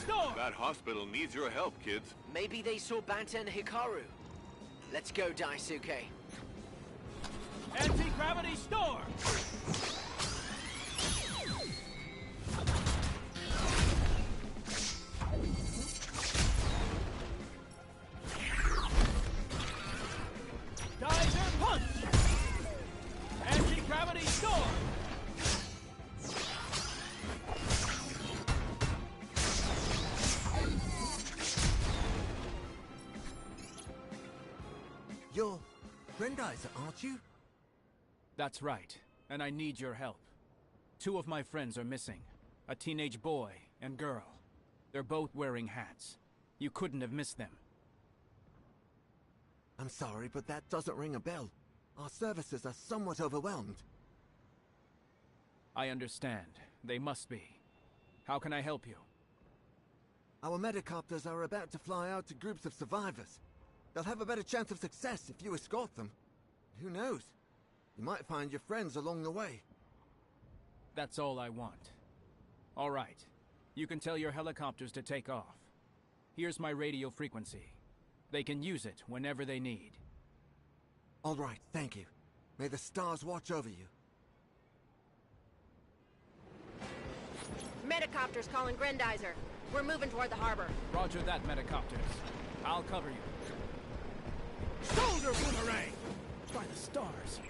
store! That hospital needs your help, kids. Maybe they saw Banta and Hikaru. Let's go, Daisuke. Anti-gravity store! Geyser punch! Anti-gravity store! You're Grendizer, aren't you? That's right, and I need your help. 2 of my friends are missing. A teenage boy and girl. They're both wearing hats. You couldn't have missed them. I'm sorry, but that doesn't ring a bell. Our services are somewhat overwhelmed. I understand. They must be. How can I help you? Our medicopters are about to fly out to groups of survivors. They'll have a better chance of success if you escort them. Who knows? You might find your friends along the way. That's all I want. All right. You can tell your helicopters to take off. Here's my radio frequency. They can use it whenever they need. All right, thank you. May the stars watch over you. Medicopters calling Grendizer. We're moving toward the harbor. Roger that, medicopters. I'll cover you. Shoulder boomerang! By the stars.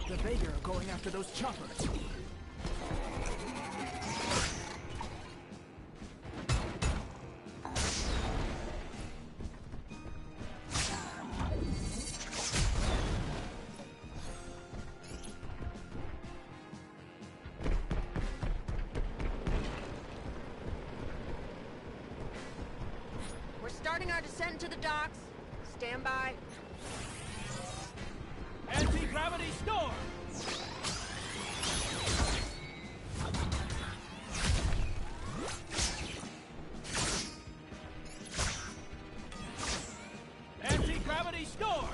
The Vega are going after those choppers. We're starting our descent to the docks. Stand by. Anti-gravity storm! Anti-gravity storm!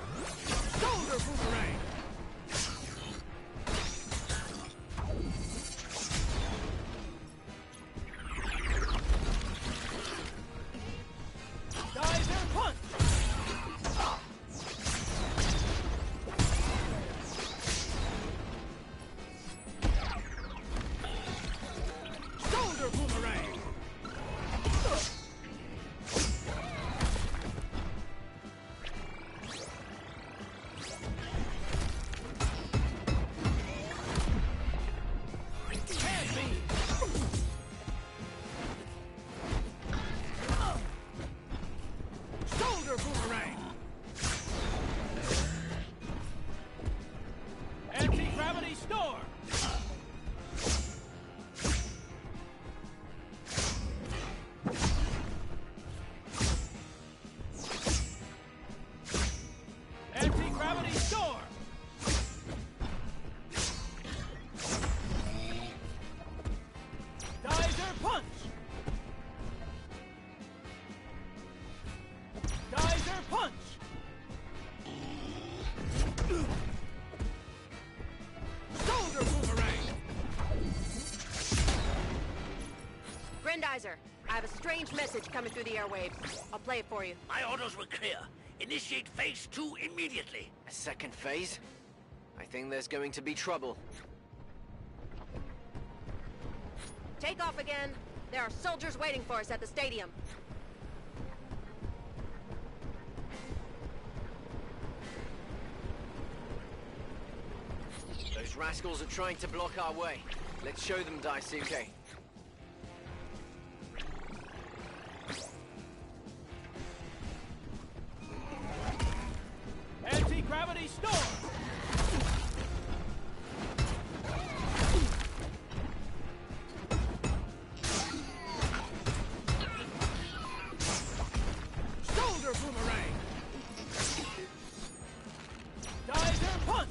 Shoulder boomerang! Geyser punch! Shoulder boomerang! Hand beam! Shoulder boomerang! Anti-gravity storm! Anti-gravity storm! Geyser punch! Geyser punch! Shoulder boomerang! Grendizer, I have a strange message coming through the airwaves. I'll play it for you. My orders were clear. Initiate phase 2 immediately. A second phase? I think there's going to be trouble. Take off again. There are soldiers waiting for us at the stadium. Those rascals are trying to block our way. Let's show them, Daisuke. Anti-gravity storm! Shoulder boomerang! Geyser punch!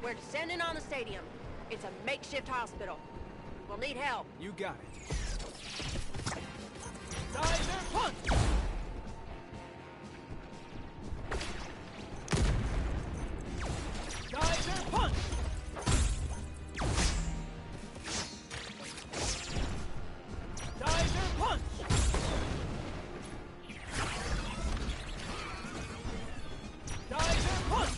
We're descending on the stadium. It's a makeshift hospital. We'll need help. You got it. Geyser punch! Geyser punch! Geyser punch! Geyser punch!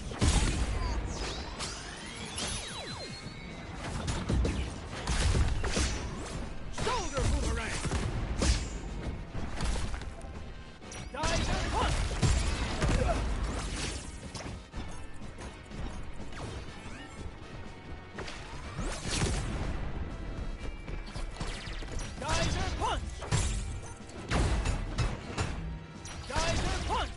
Shoulder boomerang! Geyser punch! Geyser punch! Geyser punch!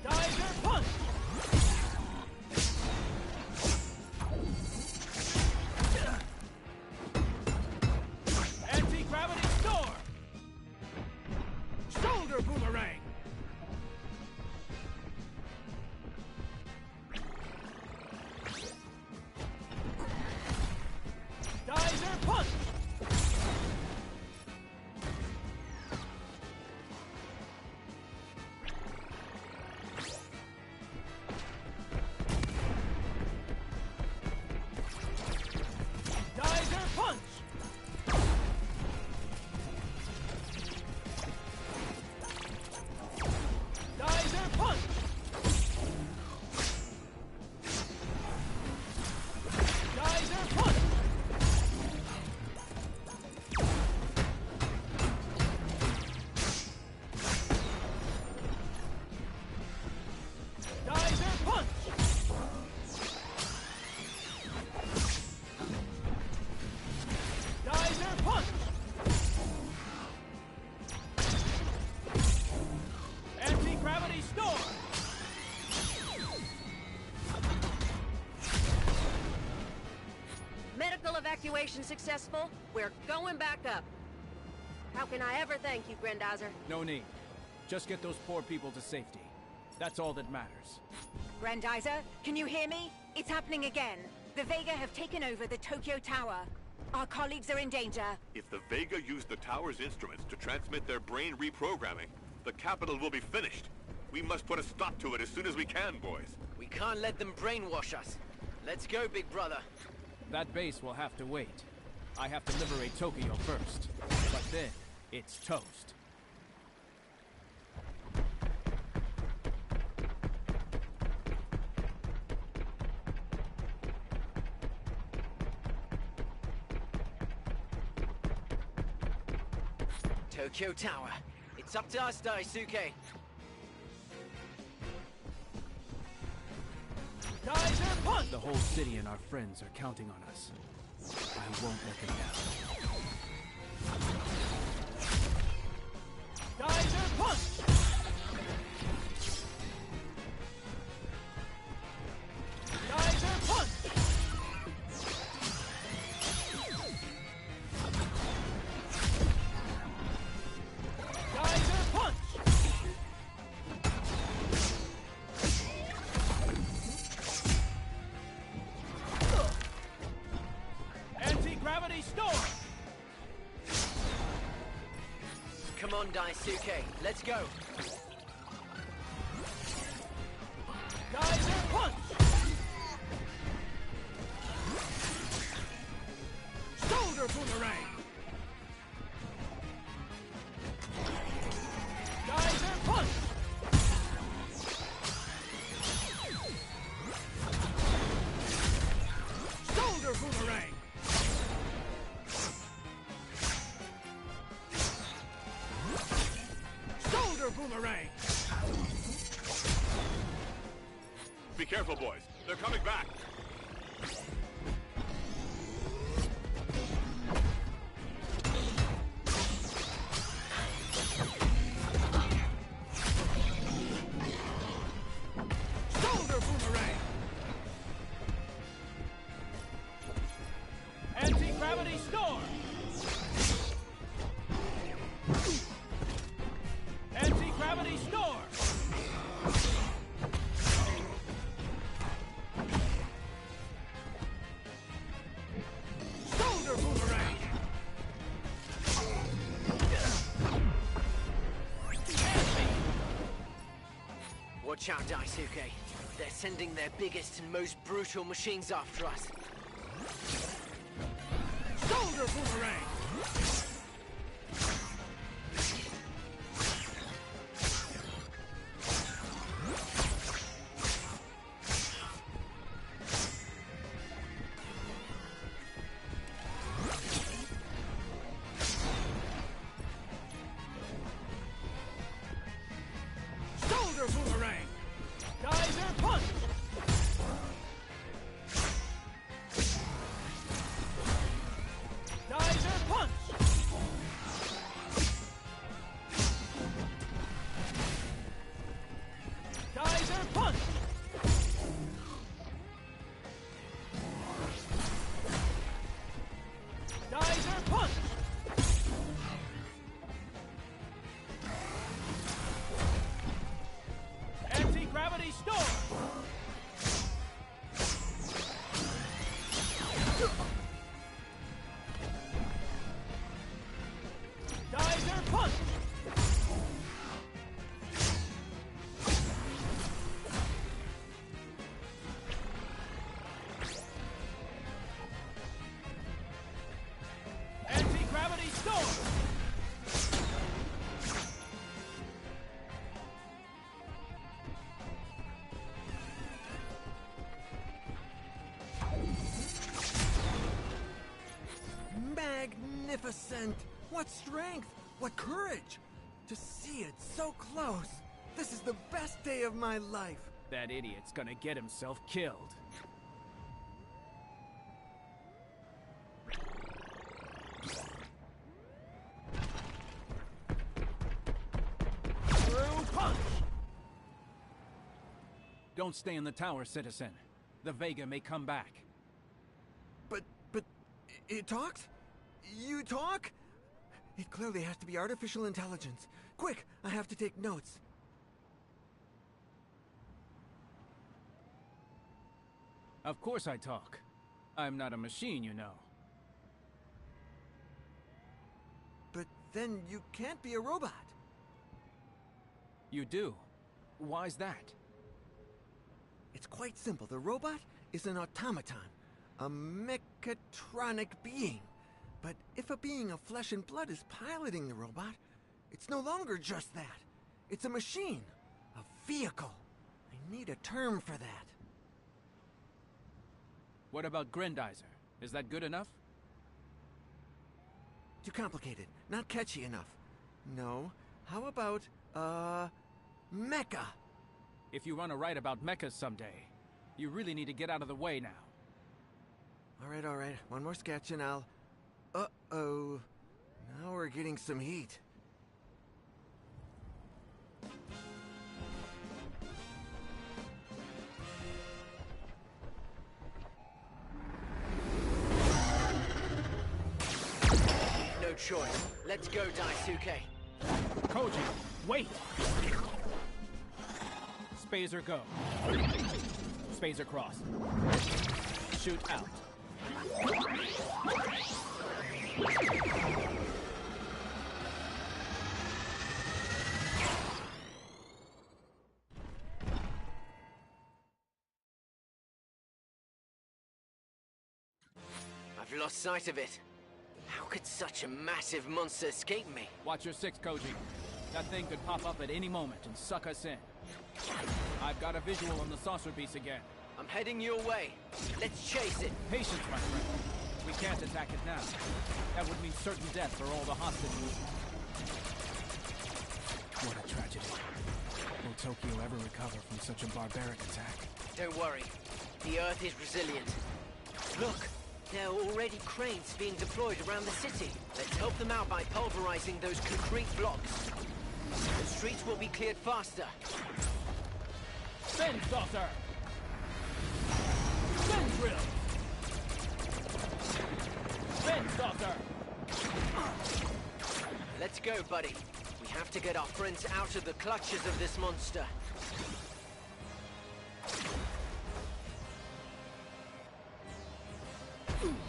Geyser punch! Anti-gravity storm! Shoulder boomerang! Geyser punch! Geyser punch! Geyser punch! Geyser punch! Geyser punch! Geyser punch! Anti-gravity storm! Medical evacuation successful. We're going back up. How can I ever thank you, Grendizer? No need. Just get those poor people to safety. That's all that matters. Grendizer, can you hear me? It's happening again. The Vega have taken over the Tokyo Tower. Our colleagues are in danger. If the Vega use the tower's instruments to transmit their brain reprogramming, the capital will be finished. We must put a stop to it as soon as we can, boys. We can't let them brainwash us. Let's go, big brother. That base will have to wait. I have to liberate Tokyo first. But then, it's toast. Tokyo Tower. It's up to us, Daisuke. Geyser punch! The whole city and our friends are counting on us. I won't let them down. Geyser punch! Geyser punch! Geyser punch! Anti-gravity storm! Come on, Daisuke. Let's go. Geyser punch! Shoulder boomerang! Geyser punch! Shoulder boomerang! Shoulder boomerang! Be careful, boys. They're coming back. Shoulder boomerang! Anti-gravity storm! Anti-gravity storm! Watch out, Daisuke. They're sending their biggest and most brutal machines after us. Shoulder boomerang! Shoulder boomerang! Geyser punch! Geyser punch! Geyser punch! Geyser punch! Anti-gravity storm! Geyser punch! Anti-gravity storm! Magnificent! What strength! What courage! To see it so close! This is the best day of my life! That idiot's gonna get himself killed. Through punch! Don't stay in the tower, citizen. The Vega may come back. But it talks? You talk? It clearly has to be artificial intelligence. Quick, I have to take notes. Of course I talk. I'm not a machine, you know. But then you can't be a robot. You do. Why's that? It's quite simple. The robot is an automaton, a mechatronic being. But if a being of flesh and blood is piloting the robot, it's no longer just that. It's a machine, a vehicle. I need a term for that. What about Grendizer? Is that good enough? Too complicated, not catchy enough. No, how about, mecha? If you want to write about mechas someday, you really need to get out of the way now. All right. One more sketch and I'll... Uh-oh. Now we're getting some heat. No choice. Let's go, Daisuke. Koji, wait! Spazer go. Spazer cross. Shoot out. I've lost sight of it. How could such a massive monster escape me? Watch your six, Koji. That thing could pop up at any moment and suck us in. I've got a visual on the saucer piece again. I'm heading your way. Let's chase it. Patience, my friend. We can't attack it now. That would mean certain death for all the hostages. What a tragedy. Will Tokyo ever recover from such a barbaric attack? Don't worry. The Earth is resilient. Look, there are already cranes being deployed around the city. Let's help them out by pulverizing those concrete blocks. The streets will be cleared faster. Spin saucer! Spin drill! Spin saucer! Let's go, buddy. We have to get our friends out of the clutches of this monster.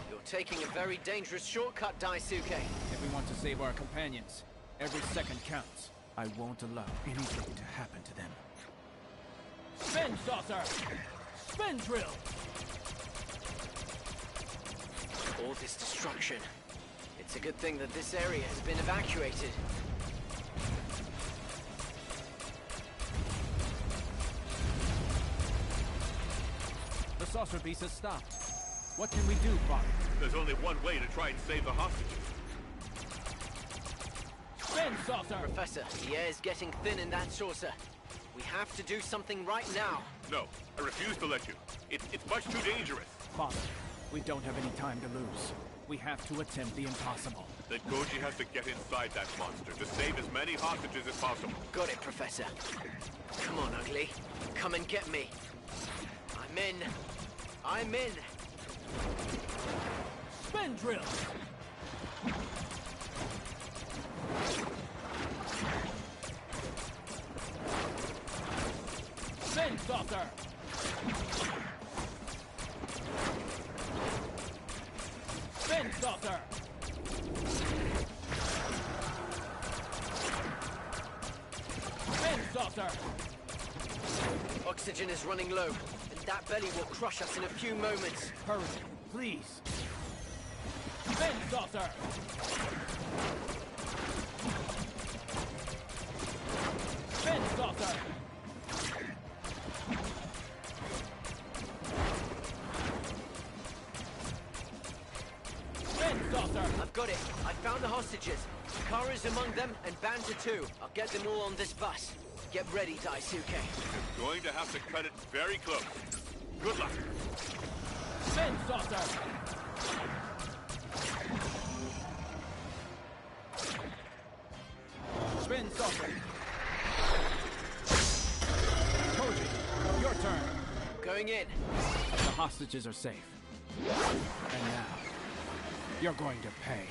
You're taking a very dangerous shortcut, Daisuke. If we want to save our companions, every second counts. I won't allow anything to happen to them. Spin saucer! Spin drill! All this destruction. It's a good thing that this area has been evacuated. The saucer beast has stopped. What can we do, Father? There's only one way to try and save the hostages. Spin saucer! Professor, the air is getting thin in that saucer. We have to do something right now. No, I refuse to let you. It's much too dangerous. Father, we don't have any time to lose. We have to attempt the impossible. Then Goji has to get inside that monster to save as many hostages as possible. Got it, Professor. Come on, Ugly. Come and get me. I'm in. I'm in. Spin drill! Spin saucer! Spin saucer! Spin saucer! Oxygen is running low, and that belly will crush us in a few moments. Hurry, please. Spin saucer! Spin saucer! Spin saucer! I've got it. I found the hostages. Kara's among them, and Banter too. I'll get them all on this bus. Get ready, Daisuke. You're going to have to cut it very close. Good luck. Spin saucer! Spin saucer. Koji, your turn. Going in. The hostages are safe. And now, you're going to pay.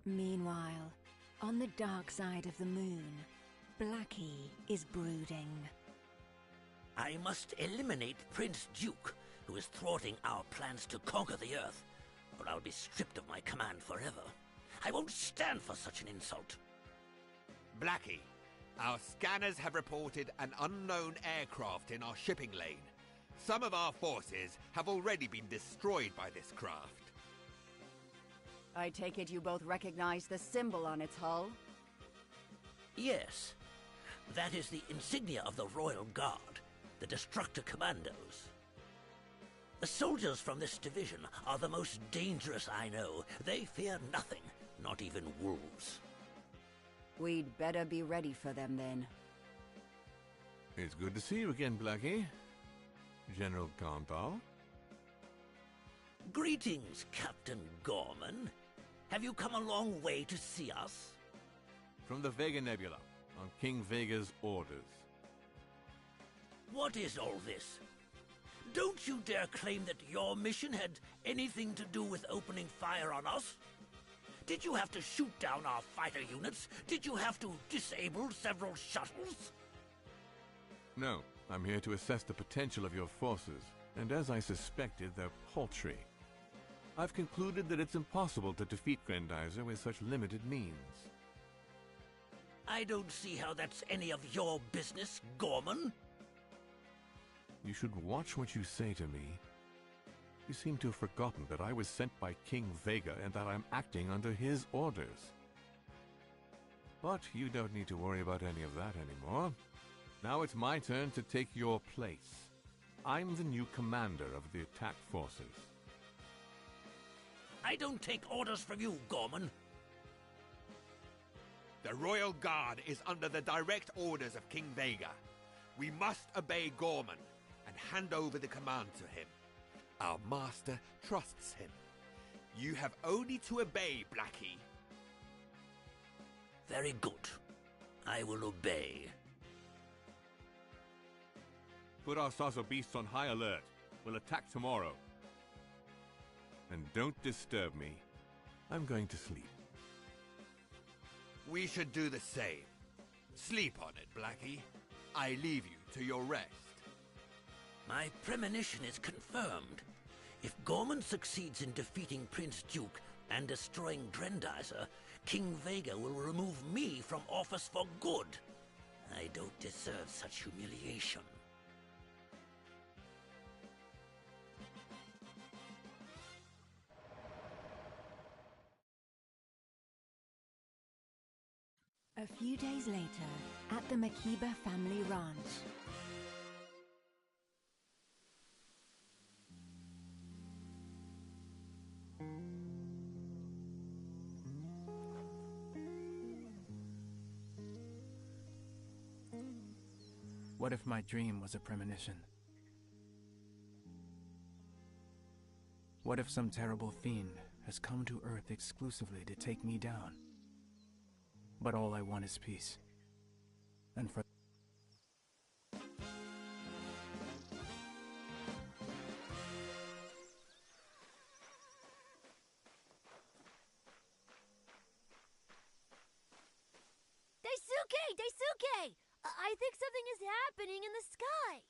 Meanwhile, on the dark side of the moon, Blackie is brooding. I must eliminate Prince Duke, who is thwarting our plans to conquer the Earth, or I'll be stripped of my command forever. I won't stand for such an insult. Blackie, our scanners have reported an unknown aircraft in our shipping lane. Some of our forces have already been destroyed by this craft. I take it you both recognize the symbol on its hull? Yes, that is the insignia of the Royal Guard, the Destructor Commandos. The soldiers from this division are the most dangerous I know. They fear nothing, not even wolves. We'd better be ready for them then. It's good to see you again, Blackie. General Kanpal. Greetings, Captain Gorman. Have you come a long way to see us? From the Vega Nebula, on King Vega's orders. What is all this? Don't you dare claim that your mission had anything to do with opening fire on us? Did you have to shoot down our fighter units? Did you have to disable several shuttles? No, I'm here to assess the potential of your forces, and as I suspected, they're paltry. I've concluded that it's impossible to defeat Grendizer with such limited means. I don't see how that's any of your business, Gorman. You should watch what you say to me. You seem to have forgotten that I was sent by King Vega and that I'm acting under his orders. But you don't need to worry about any of that anymore. Now it's my turn to take your place. I'm the new commander of the attack forces. I don't take orders from you, Gorman. The Royal Guard is under the direct orders of King Vega. We must obey Gorman and hand over the command to him. Our master trusts him. You have only to obey, Blackie. Very good. I will obey. Put our saucer beasts on high alert. We'll attack tomorrow. And don't disturb me. I'm going to sleep. We should do the same. Sleep on it, Blackie. I leave you to your rest. My premonition is confirmed. If Gorman succeeds in defeating Prince Duke and destroying Grendizer, King Vega will remove me from office for good. I don't deserve such humiliation. A few days later, at the Makiba family ranch. What if my dream was a premonition? What if some terrible fiend has come to Earth exclusively to take me down? But all I want is peace. And for Daisuke! I think something is happening in the sky.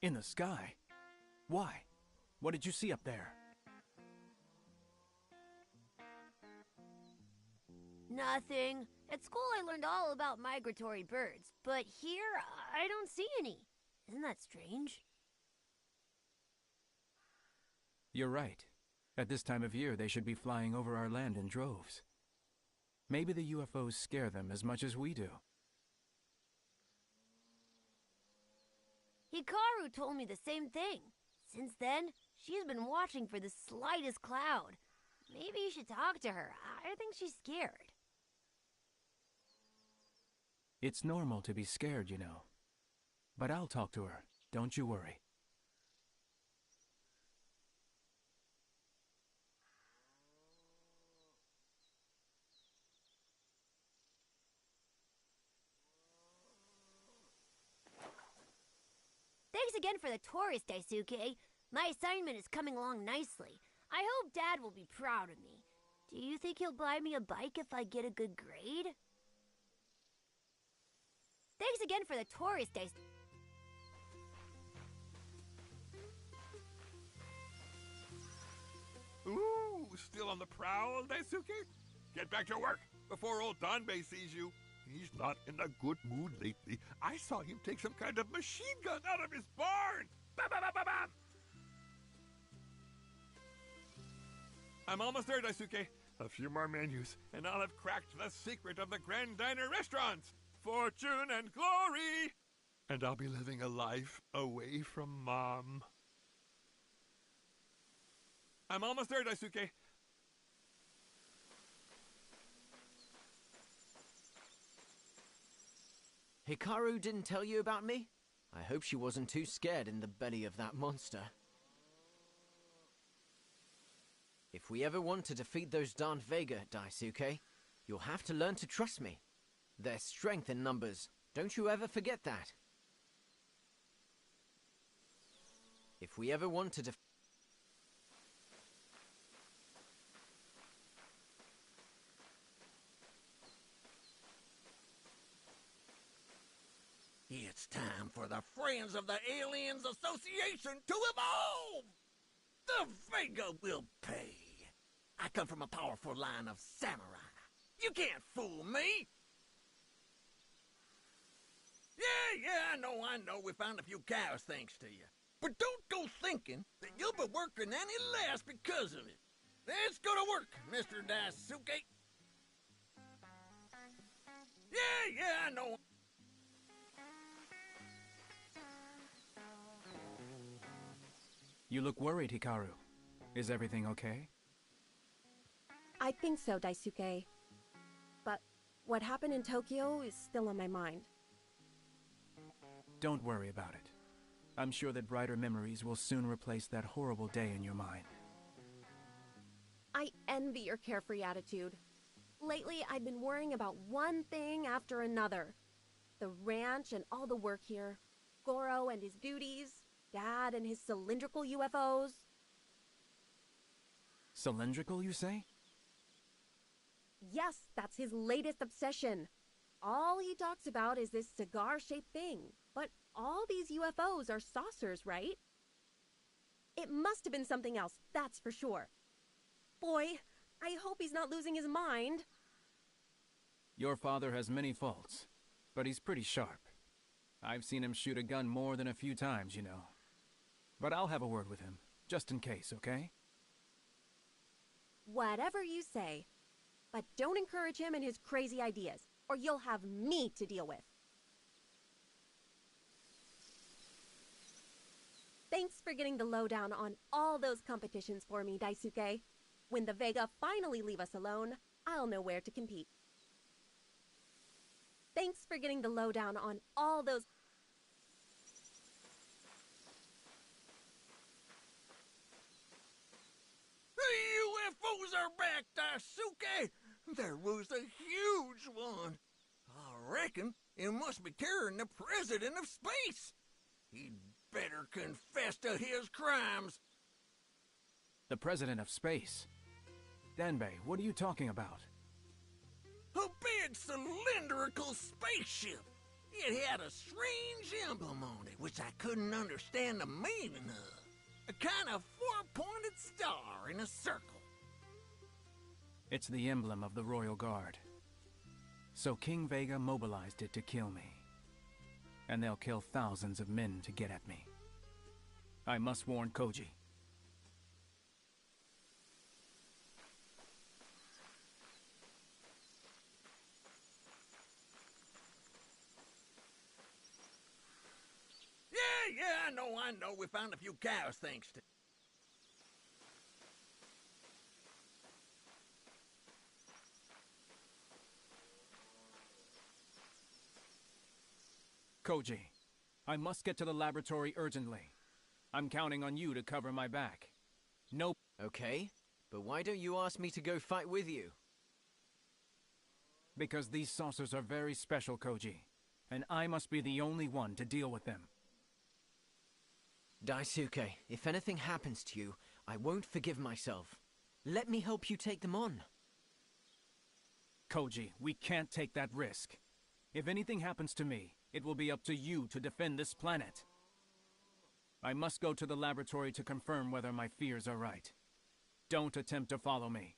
in the sky? Why? What did you see up there? Nothing. At school I learned all about migratory birds, but here I don't see any. Isn't that strange? You're right. At this time of year, they should be flying over our land in droves. Maybe the UFOs scare them as much as we do. Hikaru told me the same thing. Since then, she's been watching for the slightest cloud. Maybe you should talk to her. I think she's scared. It's normal to be scared, you know. But I'll talk to her. Don't you worry. Thanks again for the tourist, Daisuke. My assignment is coming along nicely. I hope Dad will be proud of me. Do you think he'll buy me a bike if I get a good grade? Thanks again for the tourist, Daisuke. Ooh, still on the prowl, Daisuke? Get back to work before old Danbei sees you. He's not in a good mood lately. I saw him take some kind of machine gun out of his barn. Bam, bam, bam, bam, bam. I'm almost there, Daisuke. A few more menus, and I'll have cracked the secret of the Grand Diner restaurants. Fortune and glory! And I'll be living a life away from Mom. I'm almost there, Daisuke. Hikaru didn't tell you about me? I hope she wasn't too scared in the belly of that monster. If we ever want to defeat those Darth Vega, Daisuke, you'll have to learn to trust me. There's strength in numbers. Don't you ever forget that. If we ever want to defeat... It's time for the Friends of the Aliens Association to evolve! The Vega will pay. I come from a powerful line of samurai. You can't fool me! Yeah, I know. We found a few cows thanks to you. But don't go thinking that you'll be working any less because of it. Let's go to work, Mr. Daisuke. Yeah, I know. You look worried, Hikaru. Is everything okay? I think so, Daisuke. But what happened in Tokyo is still on my mind. Don't worry about it. I'm sure that brighter memories will soon replace that horrible day in your mind. I envy your carefree attitude. Lately, I've been worrying about one thing after another. The ranch and all the work here. Goro and his duties. Dad and his cylindrical UFOs. Cylindrical, you say? Yes, that's his latest obsession. All he talks about is this cigar-shaped thing. But all these UFOs are saucers, right? It must have been something else, that's for sure. Boy, I hope he's not losing his mind. Your father has many faults, but he's pretty sharp. I've seen him shoot a gun more than a few times, you know. But I'll have a word with him, just in case, okay? Whatever you say. But don't encourage him and his crazy ideas, or you'll have me to deal with. Thanks for getting the lowdown on all those competitions for me, Daisuke. When the Vega finally leave us alone, I'll know where to compete. Thanks for getting the lowdown on all those... The UFOs are back, Daisuke! There was a huge one. I reckon it must be carrying the President of Space. He'd better confess to his crimes. The President of Space? Danbei, what are you talking about? A big cylindrical spaceship. It had a strange emblem on it, which I couldn't understand the meaning of. A kind of four-pointed star in a circle. It's the emblem of the Royal Guard. So King Vega mobilized it to kill me. And they'll kill thousands of men to get at me. I must warn Koji. Yeah, I know. We found a few cows, thanks to... Koji, I must get to the laboratory urgently. I'm counting on you to cover my back. Nope. Okay, but why don't you ask me to go fight with you? Because these saucers are very special, Koji. And I must be the only one to deal with them. Daisuke, if anything happens to you, I won't forgive myself. Let me help you take them on. Koji, we can't take that risk. If anything happens to me, it will be up to you to defend this planet. I must go to the laboratory to confirm whether my fears are right. Don't attempt to follow me.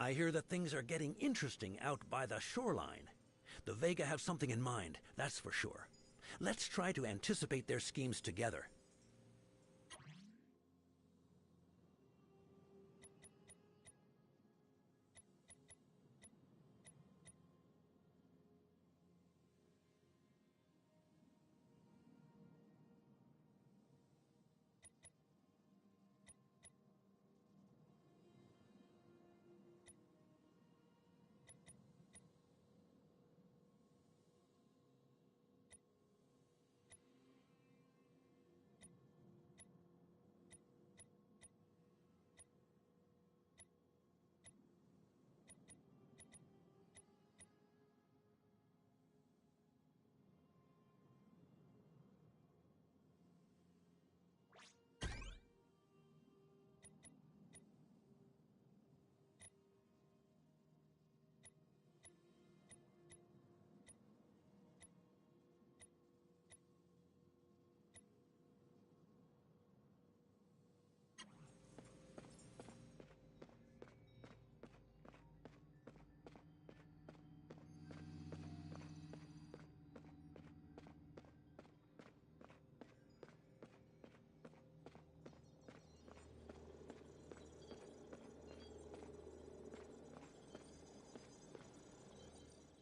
I hear that things are getting interesting out by the shoreline. The Vega have something in mind, that's for sure. Let's try to anticipate their schemes together.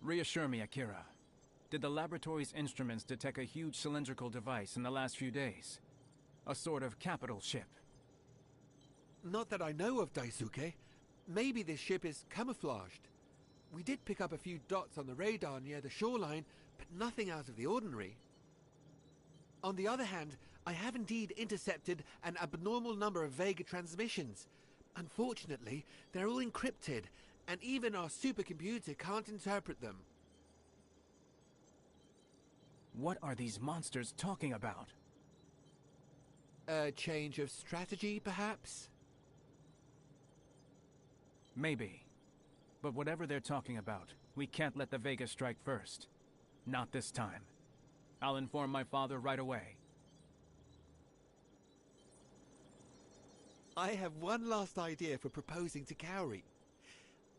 Reassure me, Akira. Did the laboratory's instruments detect a huge cylindrical device in the last few days? A sort of capital ship? Not that I know of, Daisuke. Maybe this ship is camouflaged. We did pick up a few dots on the radar near the shoreline, but nothing out of the ordinary. On the other hand, I have indeed intercepted an abnormal number of Vega transmissions. Unfortunately, they're all encrypted, and even our supercomputer can't interpret them. What are these monsters talking about? A change of strategy, perhaps? Maybe. But whatever they're talking about, we can't let the Vega strike first. Not this time. I'll inform my father right away. I have one last idea for proposing to Kaori.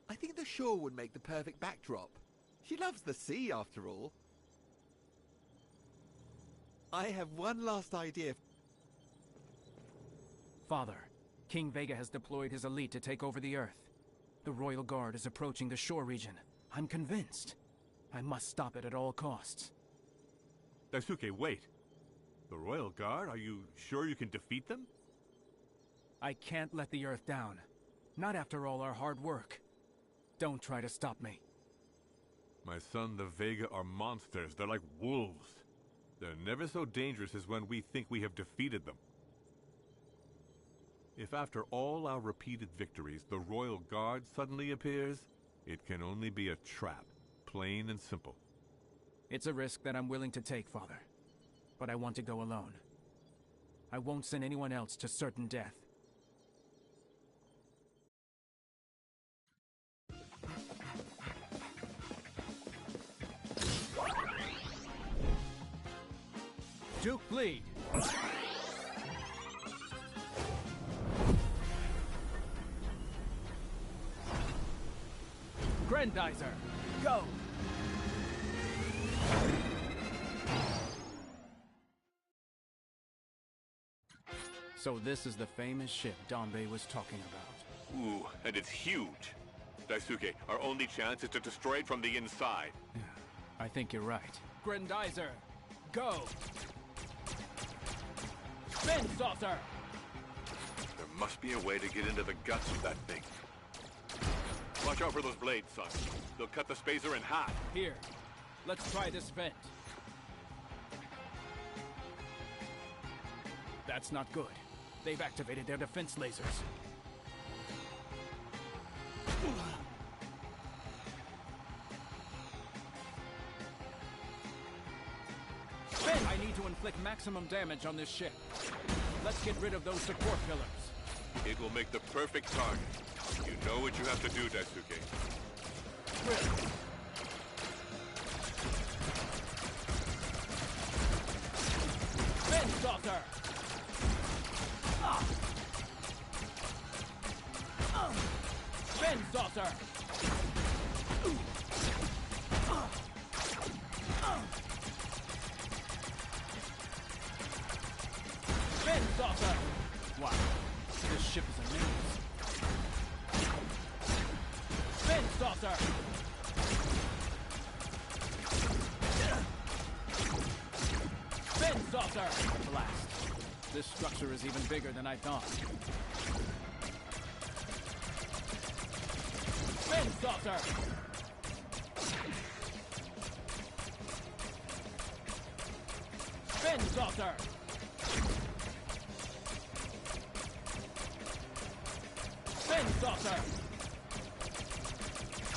I think the shore would make the perfect backdrop. She loves the sea, after all. I have one last idea. Father, King Vega has deployed his elite to take over the Earth. The Royal Guard is approaching the shore region. I'm convinced. I must stop it at all costs. Daisuke, wait. The Royal Guard? Are you sure you can defeat them? I can't let the Earth down. Not after all our hard work. Don't try to stop me. My son, the Vega are monsters. They're like wolves. They're never so dangerous as when we think we have defeated them. If after all our repeated victories, the Royal Guard suddenly appears, it can only be a trap. Plain and simple. It's a risk that I'm willing to take, Father. But I want to go alone. I won't send anyone else to certain death. Duke lead. Grendizer, go! So this is the famous ship Danbei was talking about. Ooh, and it's huge. Daisuke, our only chance is to destroy it from the inside. I think you're right. Grendizer, go! Spin saucer! There must be a way to get into the guts of that thing. Watch out for those blades, son. They'll cut the spacer in half. Here, let's try this vent. That's not good. They've activated their defense lasers. I need to inflict maximum damage on this ship. Let's get rid of those support pillars. It will make the perfect target. You know what you have to do, Daisuke. Drill. Spin saucer! Spin saucer! Spin saucer! Wow, this ship is a menace. Spin saucer! Spin saucer! Blast. This structure is even bigger than I thought. Spin saucer! Spin saucer! Spin saucer!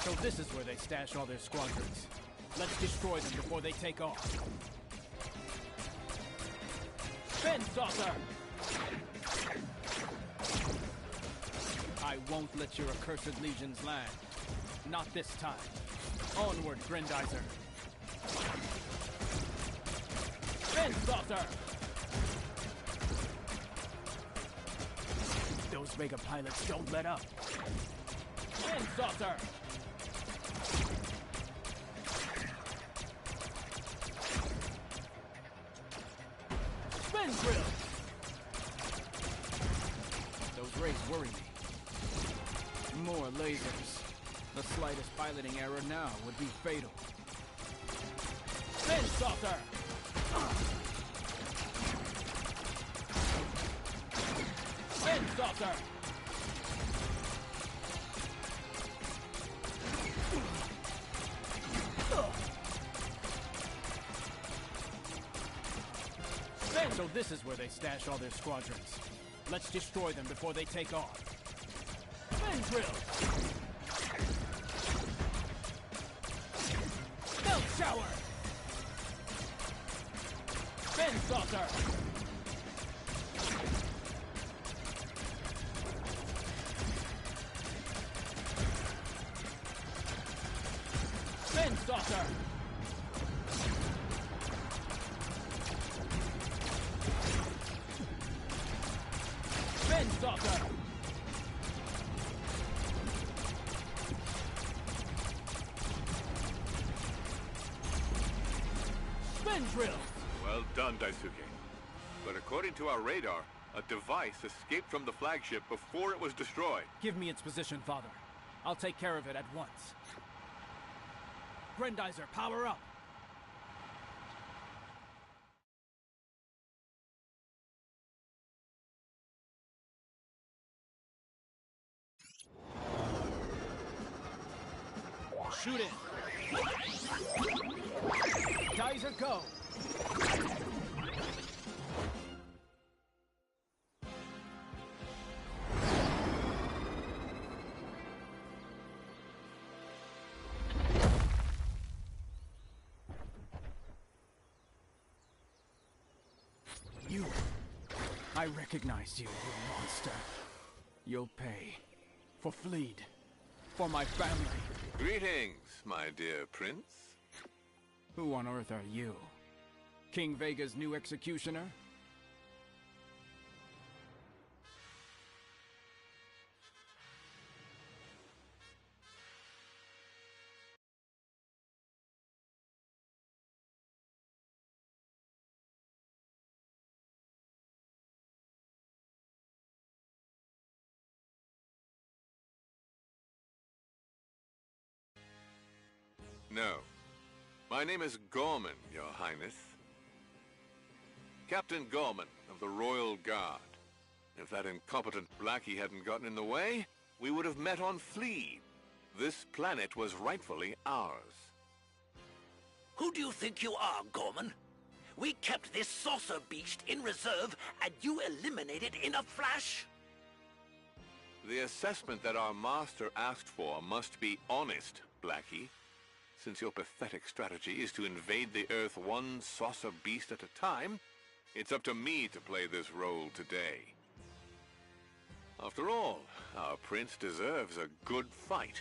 So this is where they stash all their squadrons. Let's destroy them before they take off. Spin saucer! I won't let your accursed legions land. Not this time. Onward, Grendizer. Spin saucer! Those Vega pilots don't let up. Spin saucer! Spin drill! Those rays worry me. More lasers. The slightest piloting error now would be fatal. Spin saucer! Spin saucer! So this is where they stash all their squadrons. Let's destroy them before they take off. Spin drill! Melt shower! Spin saucer! Spin saucer! Spin saucer! Spin drill! Well done, Daisuke. But according to our radar, a device escaped from the flagship before it was destroyed. Give me its position, Father. I'll take care of it at once. Grendizer, power up! Shoot it! Geyser, go! You! I recognize you, you monster. You'll pay. For Fleed. For my family. Greetings, my dear prince. Who on earth are you? King Vega's new executioner? No. My name is Gorman, Your Highness. Captain Gorman of the Royal Guard. If that incompetent Blackie hadn't gotten in the way, we would have met on Fleed. This planet was rightfully ours. Who do you think you are, Gorman? We kept this saucer beast in reserve, and you eliminated in a flash? The assessment that our master asked for must be honest, Blackie. Since your pathetic strategy is to invade the Earth one saucer beast at a time, it's up to me to play this role today. After all, our prince deserves a good fight.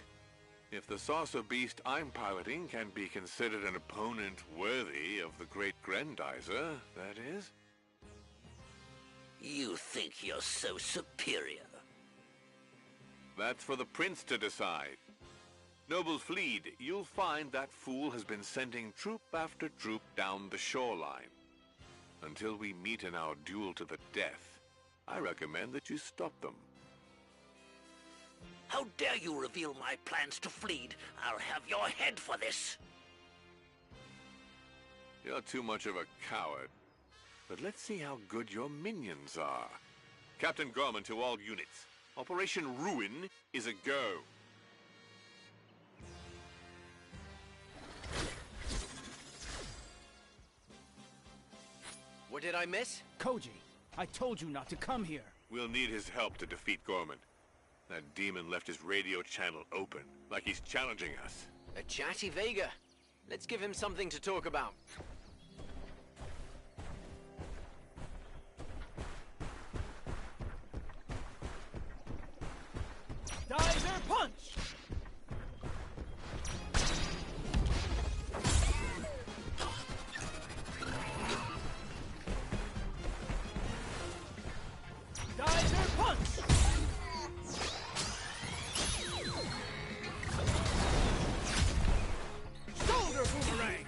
If the saucer beast I'm piloting can be considered an opponent worthy of the great Grendizer, that is. You think you're so superior? That's for the prince to decide. Noble Fleed, you'll find that fool has been sending troop after troop down the shoreline. Until we meet in our duel to the death, I recommend that you stop them. How dare you reveal my plans to Fleed? I'll have your head for this. You're too much of a coward. But let's see how good your minions are. Captain Gorman to all units. Operation Ruin is a go. What did I miss? Koji, I told you not to come here. We'll need his help to defeat Gorman. That demon left his radio channel open, like he's challenging us. A chatty Vega. Let's give him something to talk about. Geyser punch! Geyser punch! Shoulder boomerang!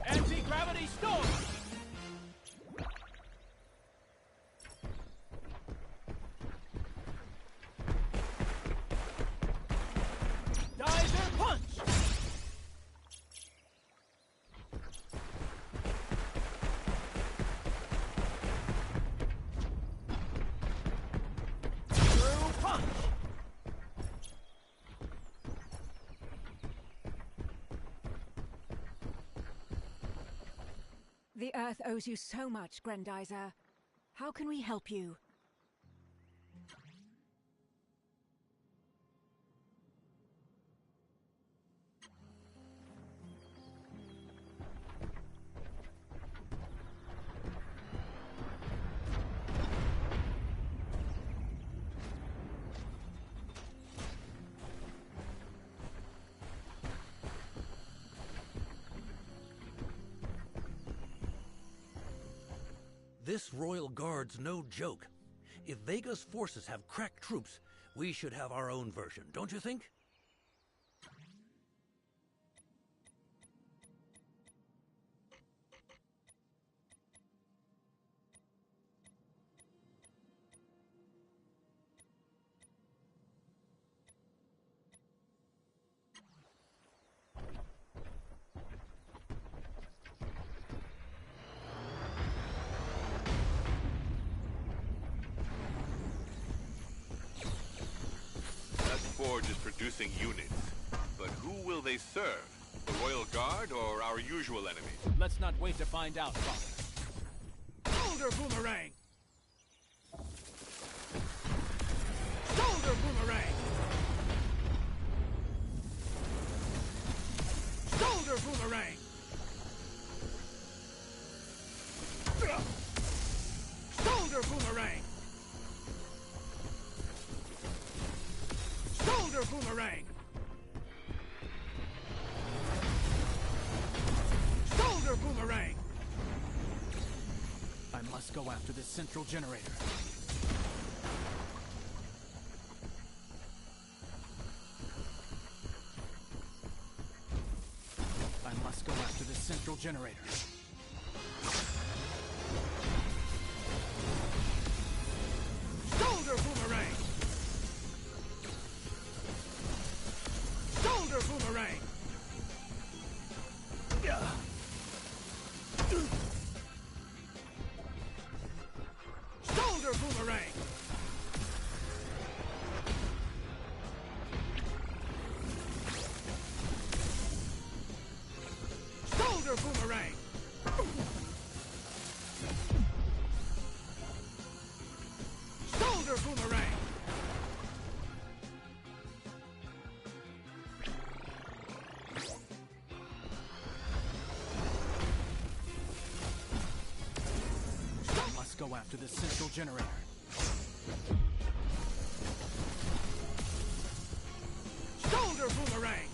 Anti-gravity storm! The Earth owes you so much, Grendizer. How can we help you? This Royal Guard's no joke. If Vega's forces have crack troops, we should have our own version, don't you think? Forge is producing units. But who will they serve? The Royal Guard or our usual enemies? Let's not wait to find out, Father. Shoulder boomerang! Shoulder boomerang! Shoulder boomerang! Shoulder boomerang! Shoulder boomerang! Shoulder boomerang! I must go after this central generator. I must go after this central generator. Shoulder boomerang! Shoulder boomerang! Shoulder boomerang! Shoulder boomerang! Shoulder boomerang! Go after the central generator. Shoulder boomerang!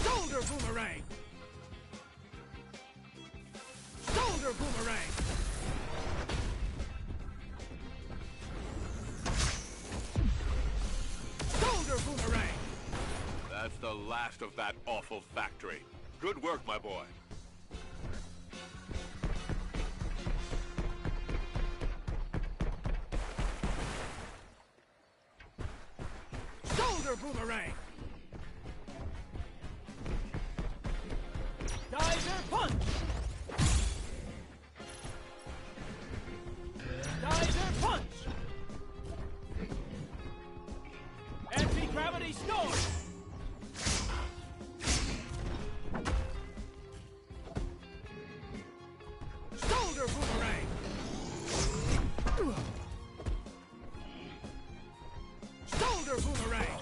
Shoulder boomerang! Shoulder boomerang! Shoulder boomerang! That's the last of that awful factory. Good work, my boy. Shoulder boomerang! Geyser punch! Geyser punch! Anti-gravity storm! Shoulder boomerang! Shoulder boomerang!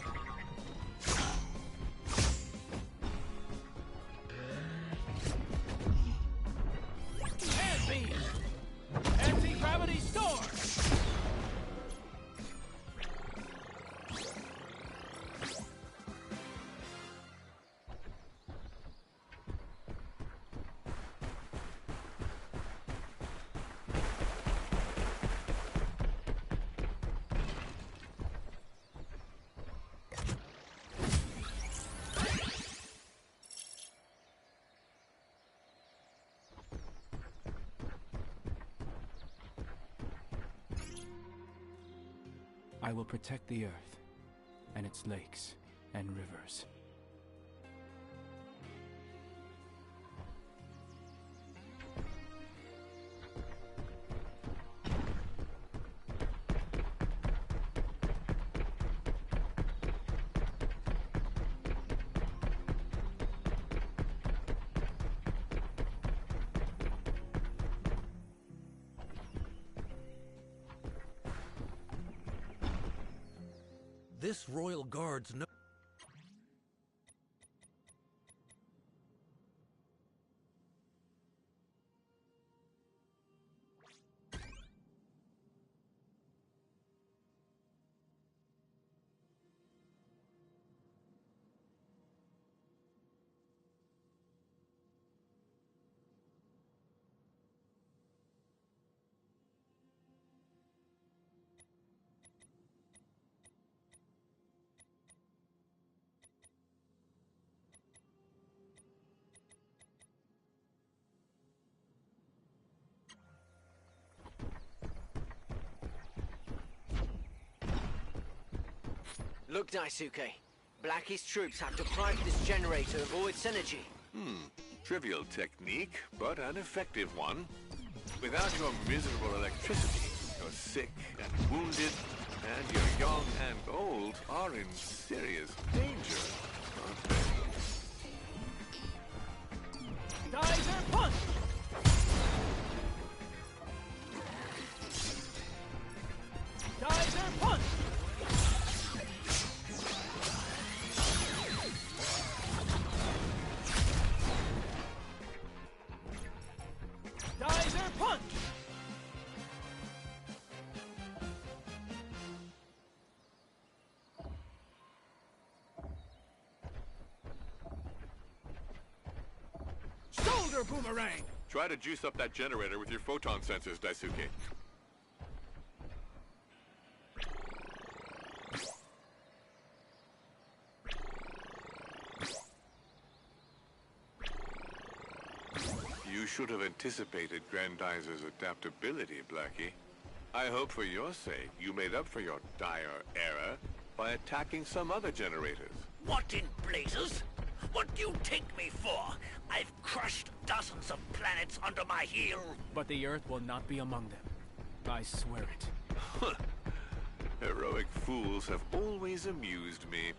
Anti-gravity storm! I will protect the Earth and its lakes and rivers. This Royal Guard's no... Look, Daisuke. Blackie's troops have deprived this generator of all its energy. Trivial technique, but an effective one. Without your miserable electricity, you're sick and wounded, and your young and old are in serious danger, aren't they? Geyser punch! Geyser punch! Geyser punch! Shoulder boomerang! Try to juice up that generator with your photon sensors, Daisuke. You should have anticipated Grendizer's adaptability, Blackie. I hope for your sake you made up for your dire error by attacking some other generators. What in blazes? What do you take me for? I've crushed dozens of planets under my heel. But the Earth will not be among them. I swear it. Heroic fools have always amused me.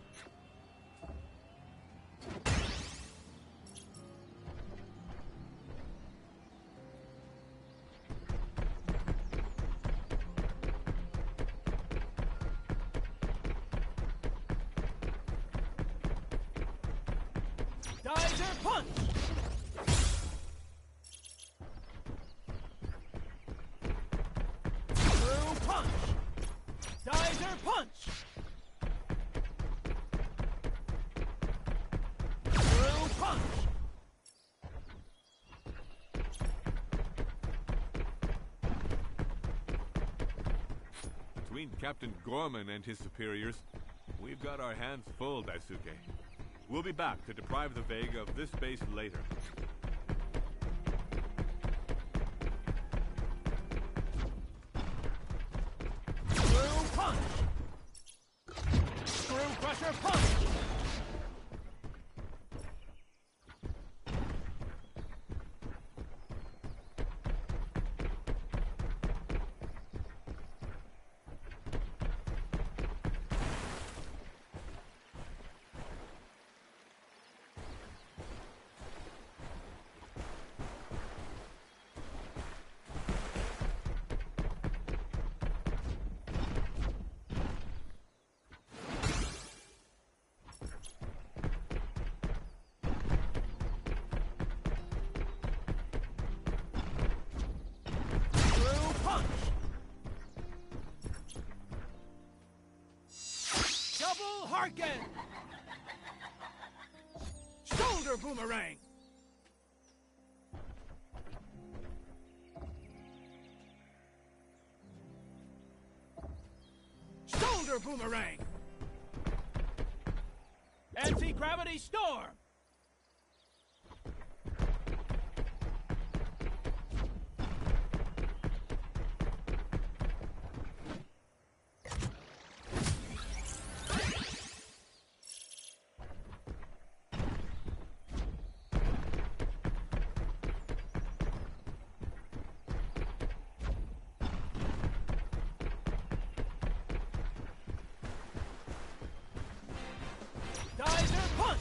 Geyser punch! Through punch! Geyser punch! Through punch! Between Captain Gorman and his superiors, we've got our hands full, Daisuke. We'll be back to deprive the Vega of this base later. Screw punch! Screw crusher punch! Double Harken! Shoulder boomerang! Shoulder boomerang! Anti-gravity storm! Geyser punch!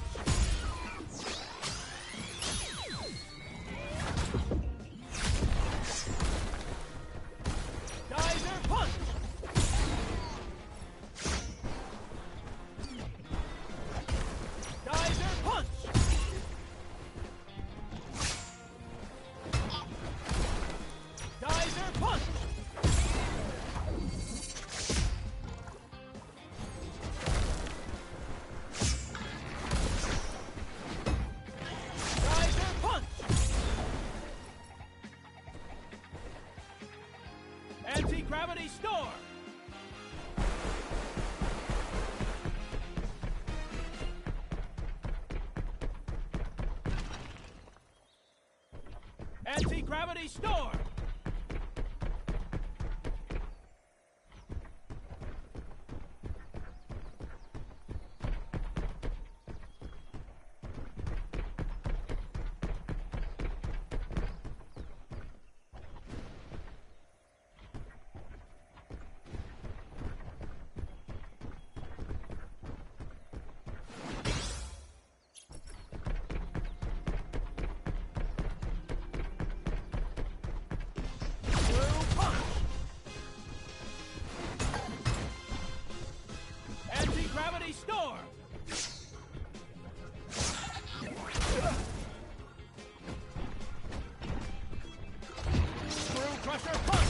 Anti-gravity storm! Anti-gravity storm! Screw crusher punch!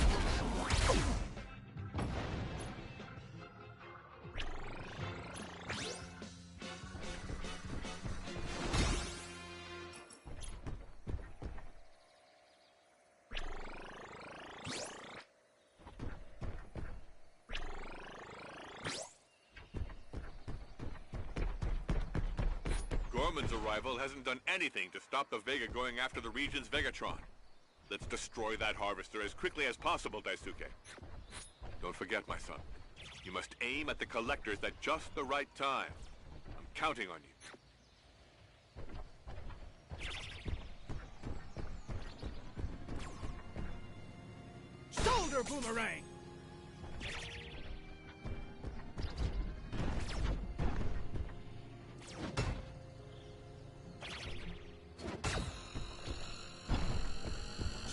Gorman's arrival hasn't done anything to stop the Vega going after the region's Vegatron. Let's destroy that harvester as quickly as possible, Daisuke. Don't forget, my son. You must aim at the collectors at just the right time. I'm counting on you. Shoulder boomerang!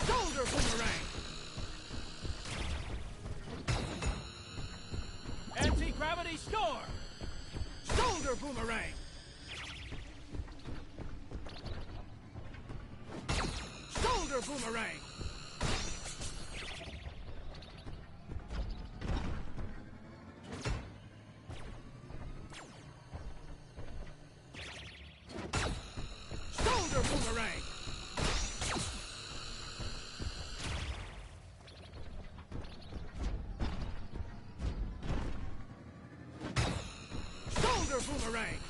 Shoulder boomerang! Anti-gravity storm! Shoulder boomerang! Shoulder boomerang! Shoulder boomerang! Shoulder boomerang!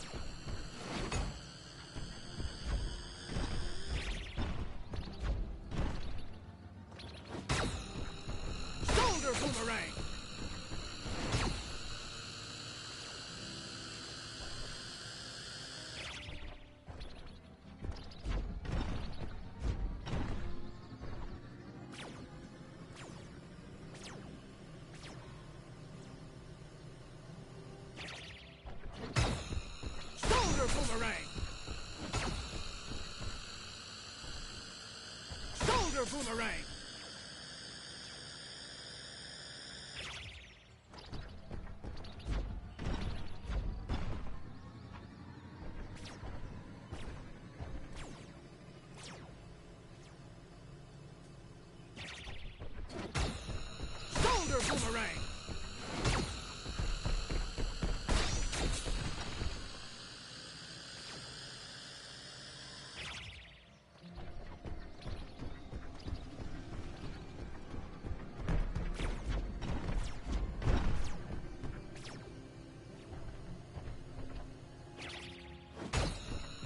Shoulder boomerang! Shoulder boomerang! Shoulder boomerang! Shoulder boomerang!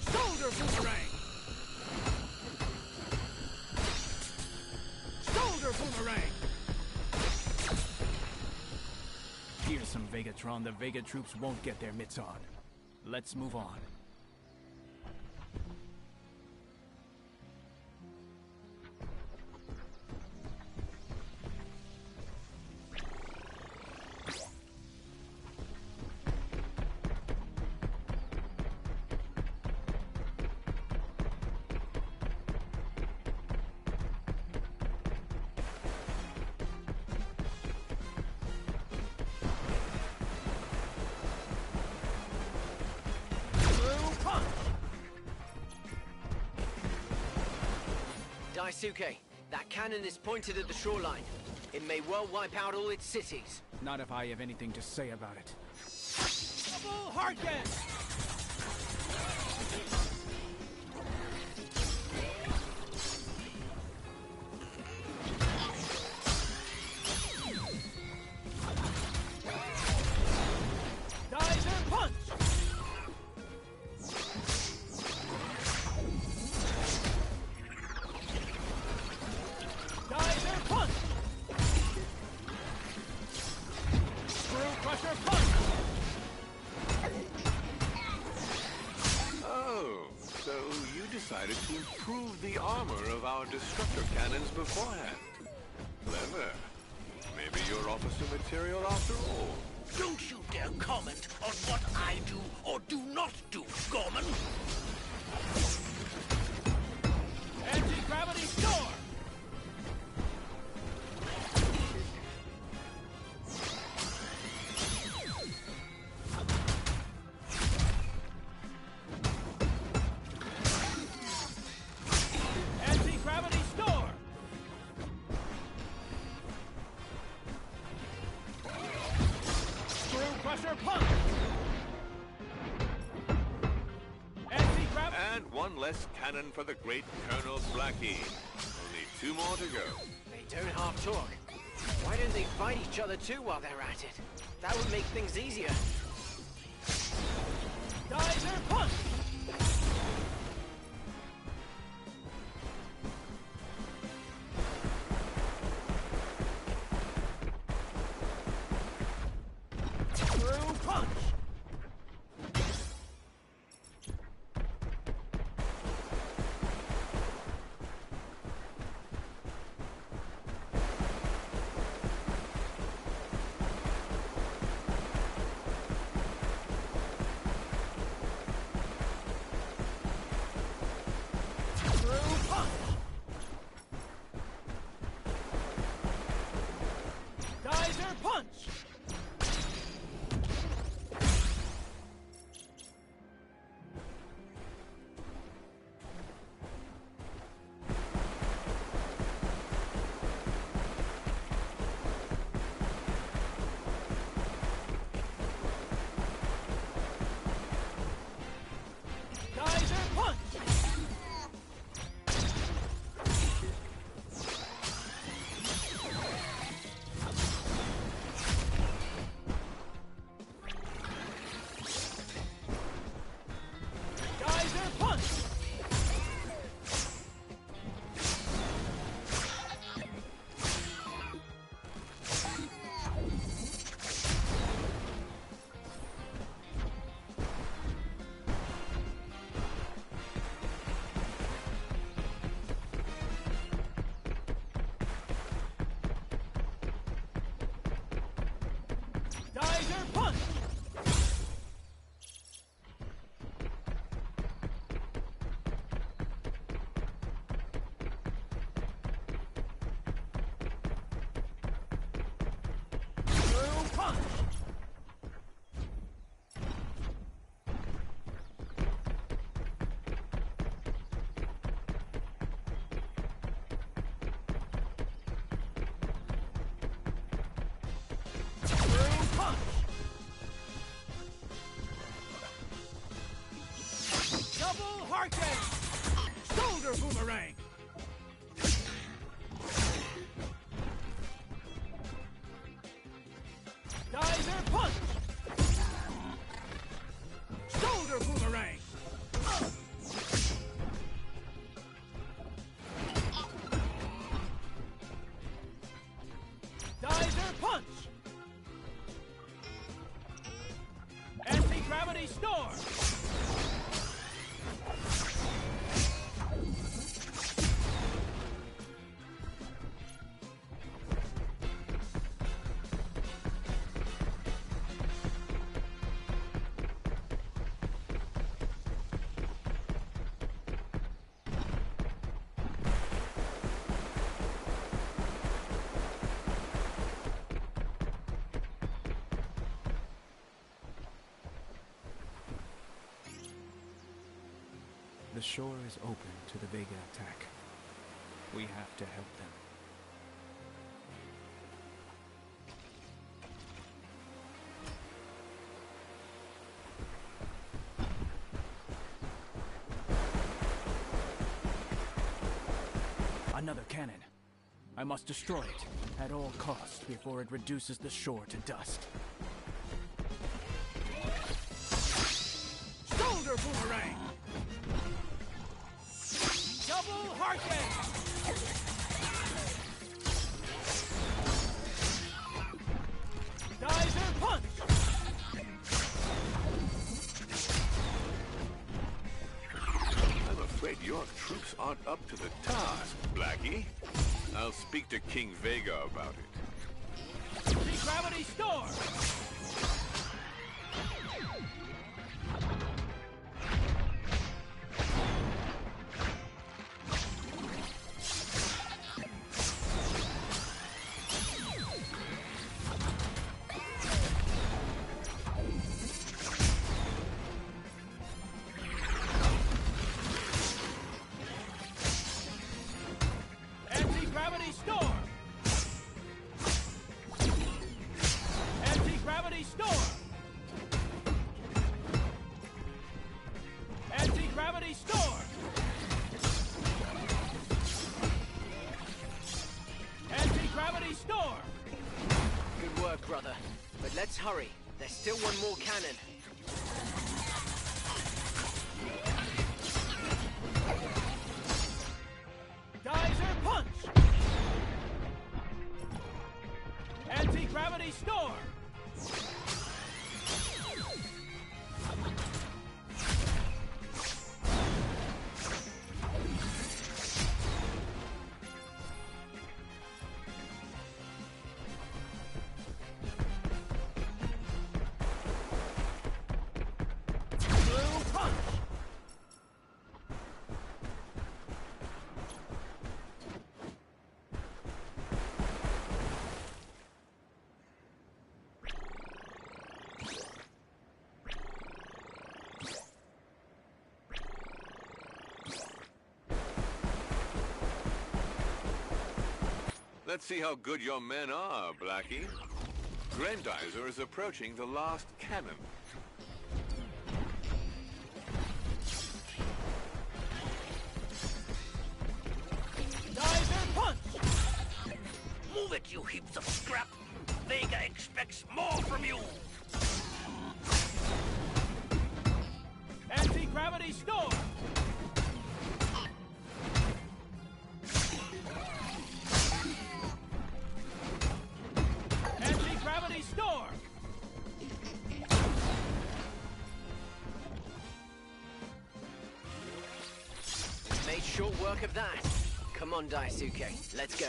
Shoulder boomerang! Shoulder boomerang! Here's some Vegatron the Vega troops won't get their mitts on. Let's move on. Daisuke, that cannon is pointed at the shoreline. It may well wipe out all its cities. Not if I have anything to say about it. Double Harken! Geyser punch! decided to improve the armor of our destructor cannons beforehand. Clever. Maybe you're officer material after all. Don't you dare comment on what I do or do not do, Gorman! Anti-gravity storm! Anti-gravity storm! Screw crusher punch! Anti-gravity... And one less cannon for the great Colonel Blackie. Only 2 more to go. They don't half talk. Why don't they fight each other too while they're at it? That would make things easier. Geyser punch! Screw punch! Geyser punch! Geyser punch! Geyser punch! Geyser punch! Screw punch! Screw punch! Double hurricane! Shoulder boomerang! Geyser punch! Shoulder boomerang! Geyser punch! Anti-gravity storm! The shore is open to the Vega attack. We have to help them. Another cannon. I must destroy it at all costs before it reduces the shore to dust. Shoulder boomerang! Double hurricane! Geyser punch! I'm afraid you're Your troops aren't up to the task, Blackie. I'll speak to King Vega about it. Anti-gravity storm! Anti-gravity storm! Anti-gravity storm! Anti-gravity storm! Anti-gravity storm! Good work, brother. But let's hurry. There's still one more cannon. Geyser punch! Anti-gravity storm! Blue punch! Let's see how good your men are, Blackie. Grendizer is approaching the last cannon. Geyser punch! Move it, you heaps of scrap! Vega expects more from you! Anti-gravity storm! Anti-gravity storm! Made short work of that. Come on, Daisuke. Let's go.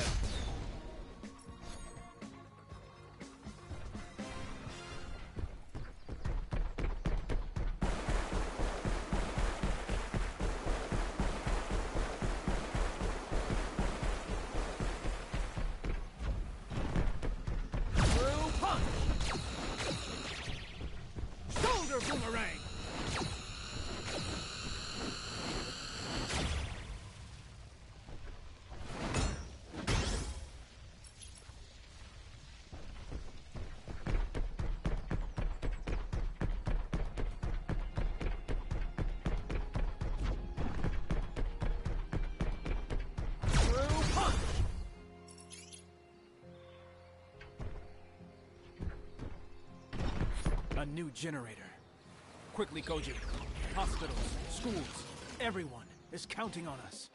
Blue punch! Shoulder boomerang! Blue punch! A new generator. Quickly, Goji. Hospitals, schools, everyone is counting on us.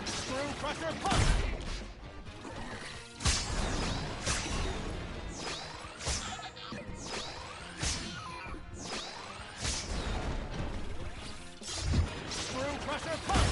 Screw crusher punch! Screw crusher punch!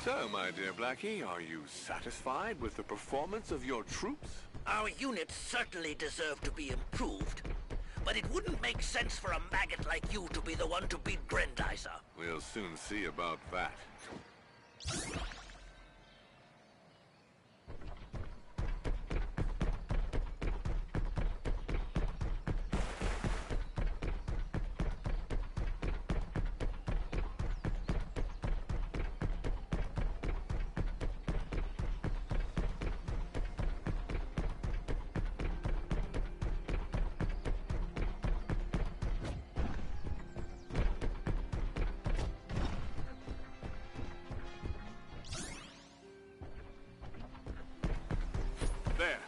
So, my dear Blackie, are you satisfied with the performance of your troops? Our units certainly deserve to be improved, but it wouldn't make sense for a maggot like you to be the one to beat Grendizer. We'll soon see about that. There.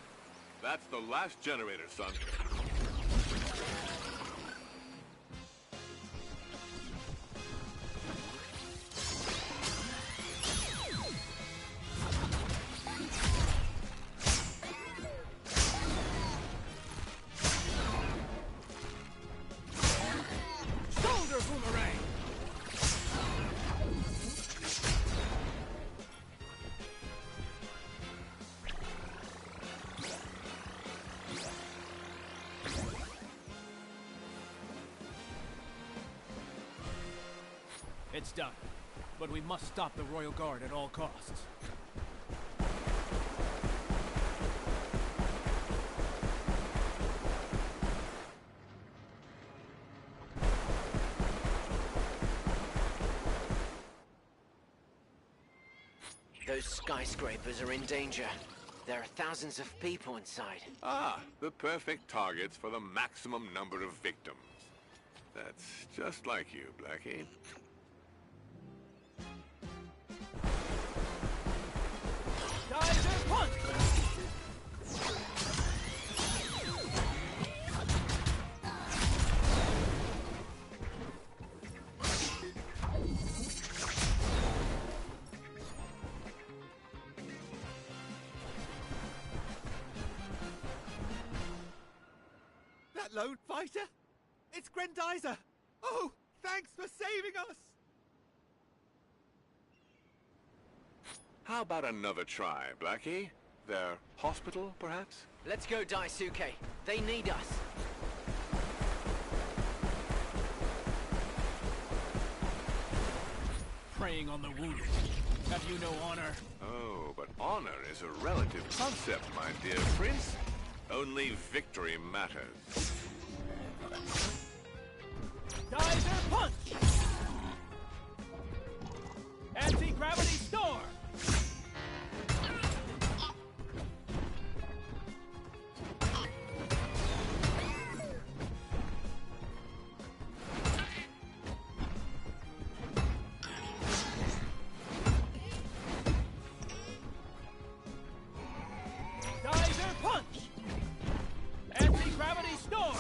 That's the last generator, son. It's done. But we must stop the Royal Guard at all costs. Those skyscrapers are in danger. There are thousands of people inside. Ah, the perfect targets for the maximum number of victims. That's just like you, Blackie. Geyser punch! That lone fighter? It's Grendizer! Oh, thanks for saving us! How about another try, Blackie? Their hospital, perhaps? Let's go, Daisuke. They need us. Preying on the wounded. Have you no honor? Oh, but honor is a relative concept, my dear prince. Only victory matters. Geyser punch! Anti-gravity storm! Geyser punch! Anti-gravity storm!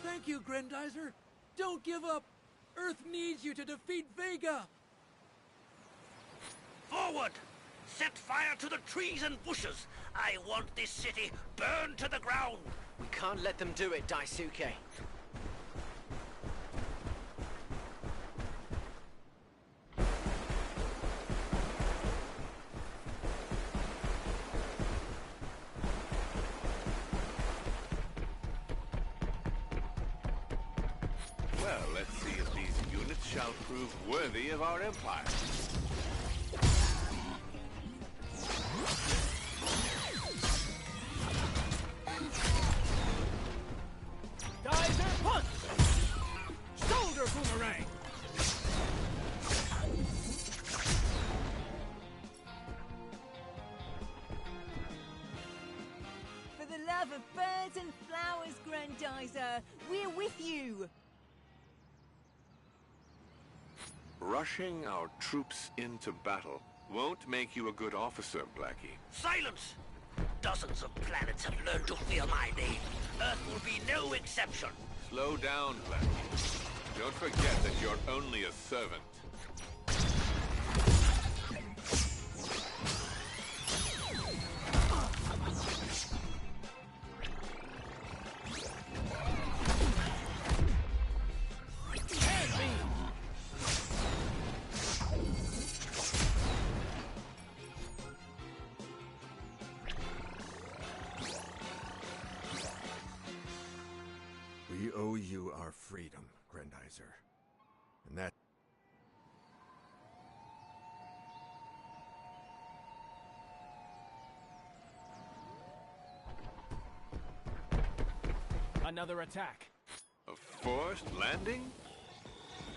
Thank you, Grendizer. Don't give up. Earth needs you to defeat Vega. Forward! Set fire to the trees and bushes. I want this city burned to the ground. We can't let them do it, Daisuke. Well, let's see if these units shall prove worthy of our empire. Geyser punch! Shoulder boomerang! For the love of birds and flowers, Grendizer, we're with you. Rushing our troops into battle won't make you a good officer, Blackie. Silence! Dozens of planets have learned to fear my name. Earth will be no exception. Slow down, Blackie. Don't forget that you're only a servant. We owe you our freedom, Grendizer. And that... Another attack. A forced landing?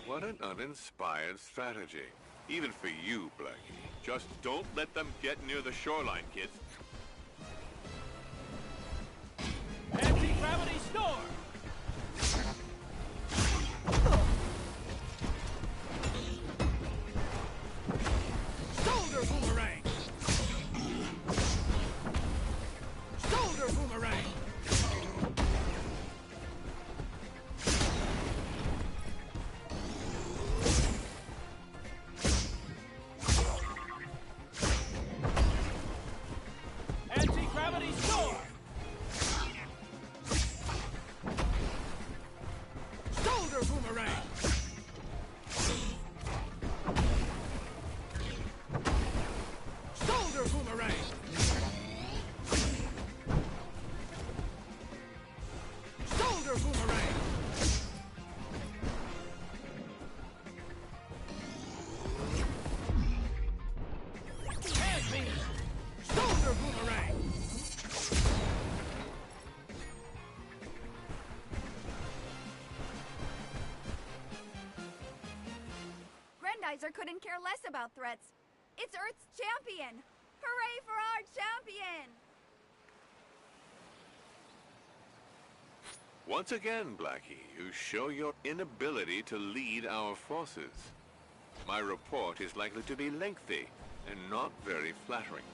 What an uninspired strategy. Even for you, Blackie. Just don't let them get near the shoreline, kids. Anti-gravity storm! Shoulder boomerang! Shoulder boomerang! Anti-gravity storm! Grendizer couldn't care less about threats. It's Earth's champion! Hooray for our champion! Once again, Blackie, you show your inability to lead our forces. My report is likely to be lengthy and not very flattering.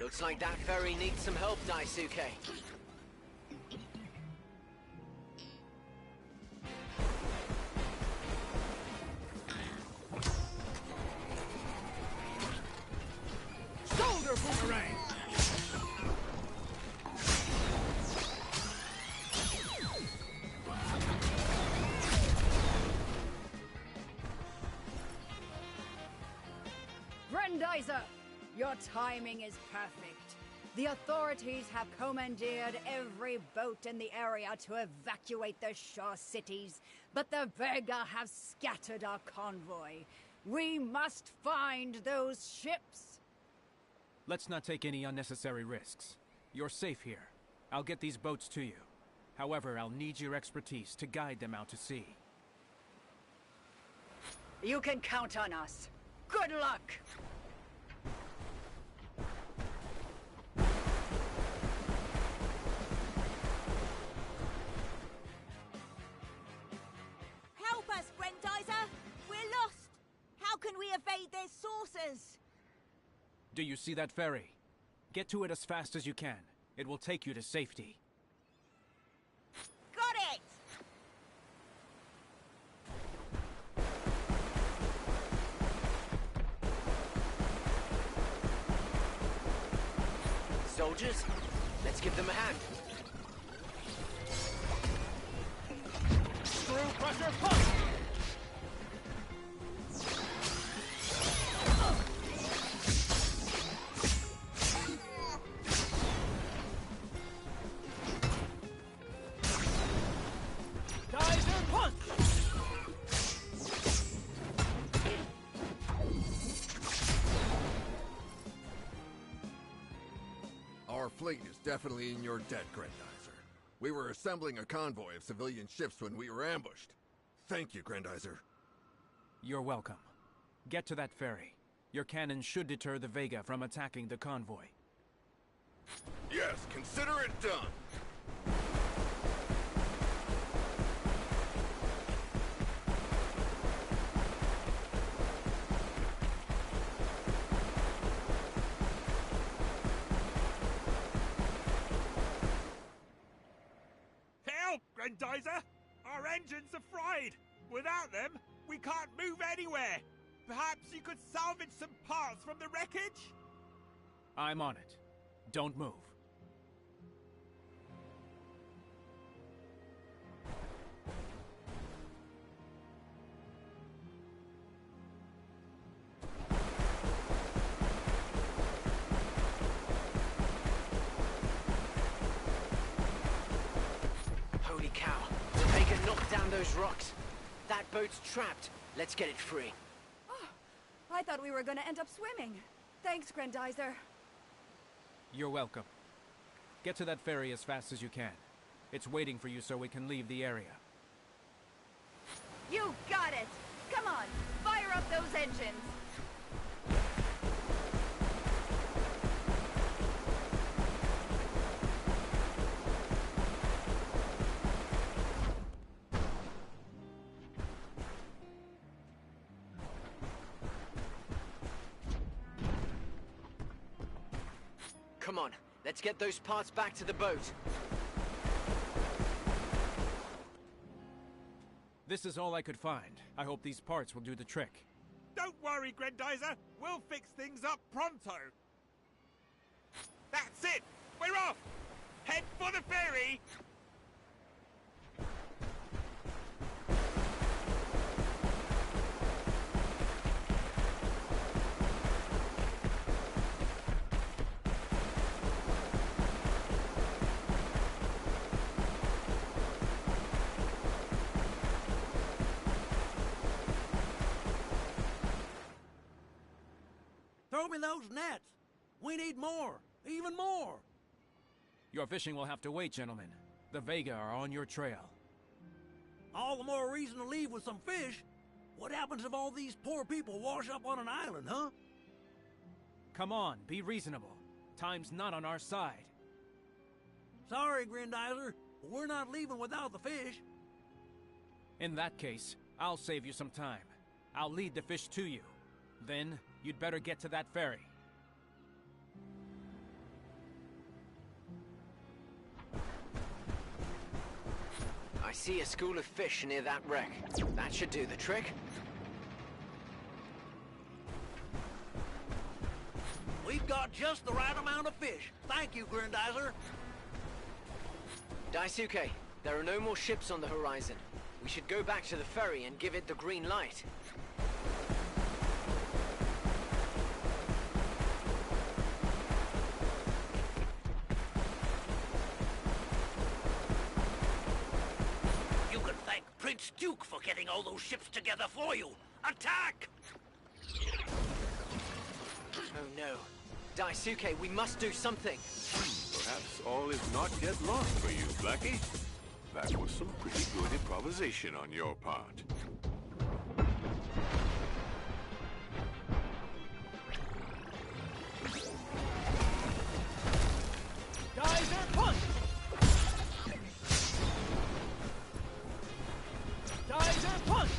Looks like that ferry needs some help, Daisuke. Shoulder boomerang! Grendizer! Your timing is perfect. The authorities have commandeered every boat in the area to evacuate the shore cities, but the Vega have scattered our convoy. We must find those ships. Let's not take any unnecessary risks. You're safe here. I'll get these boats to you. However, I'll need your expertise to guide them out to sea. You can count on us. Good luck! Help us, Grendizer! We're lost! How can we evade their sources? Do you see that ferry? Get to it as fast as you can. It will take you to safety. Got it! Soldiers, let's give them a hand. Screw crusher punch! Geyser punch! Our fleet is definitely in your debt, Grendizer. We were assembling a convoy of civilian ships when we were ambushed. Thank you, Grendizer. You're welcome. Get to that ferry. Your cannon should deter the Vega from attacking the convoy. Yes, consider it done. Help, Grendizer! Our engines are fried! Without them, we can't move anywhere! Perhaps you could salvage some parts from the wreckage? I'm on it. Don't move. Holy cow, the Vega knocked down those rocks. That boat's trapped. Let's get it free. I thought we were gonna end up swimming. Thanks, Grendizer. You're welcome. Get to that ferry as fast as you can. It's waiting for you so we can leave the area. You got it! Come on, fire up those engines! Come on, let's get those parts back to the boat. This is all I could find. I hope these parts will do the trick. Don't worry, Grendizer. We'll fix things up pronto. That's it! We're off! Head for the ferry! me those nets. We need more. Even more. Your fishing will have to wait, gentlemen. The Vega are on your trail. All the more reason to leave with some fish. What happens if all these poor people wash up on an island, huh? Come on, be reasonable. Time's not on our side. Sorry, Grendizer, but we're not leaving without the fish. In that case, I'll save you some time. I'll lead the fish to you. Then, you'd better get to that ferry. I see a school of fish near that wreck. That should do the trick. We've got just the right amount of fish. Thank you, Grendizer. Daisuke, there are no more ships on the horizon. We should go back to the ferry and give it the green light. You can thank Prince Duke for getting all those ships together for you. Attack! Oh no. Daisuke, we must do something. Perhaps all is not yet lost for you, Blackie. That was some pretty good improvisation on your part. Geyser punch! Geyser punch!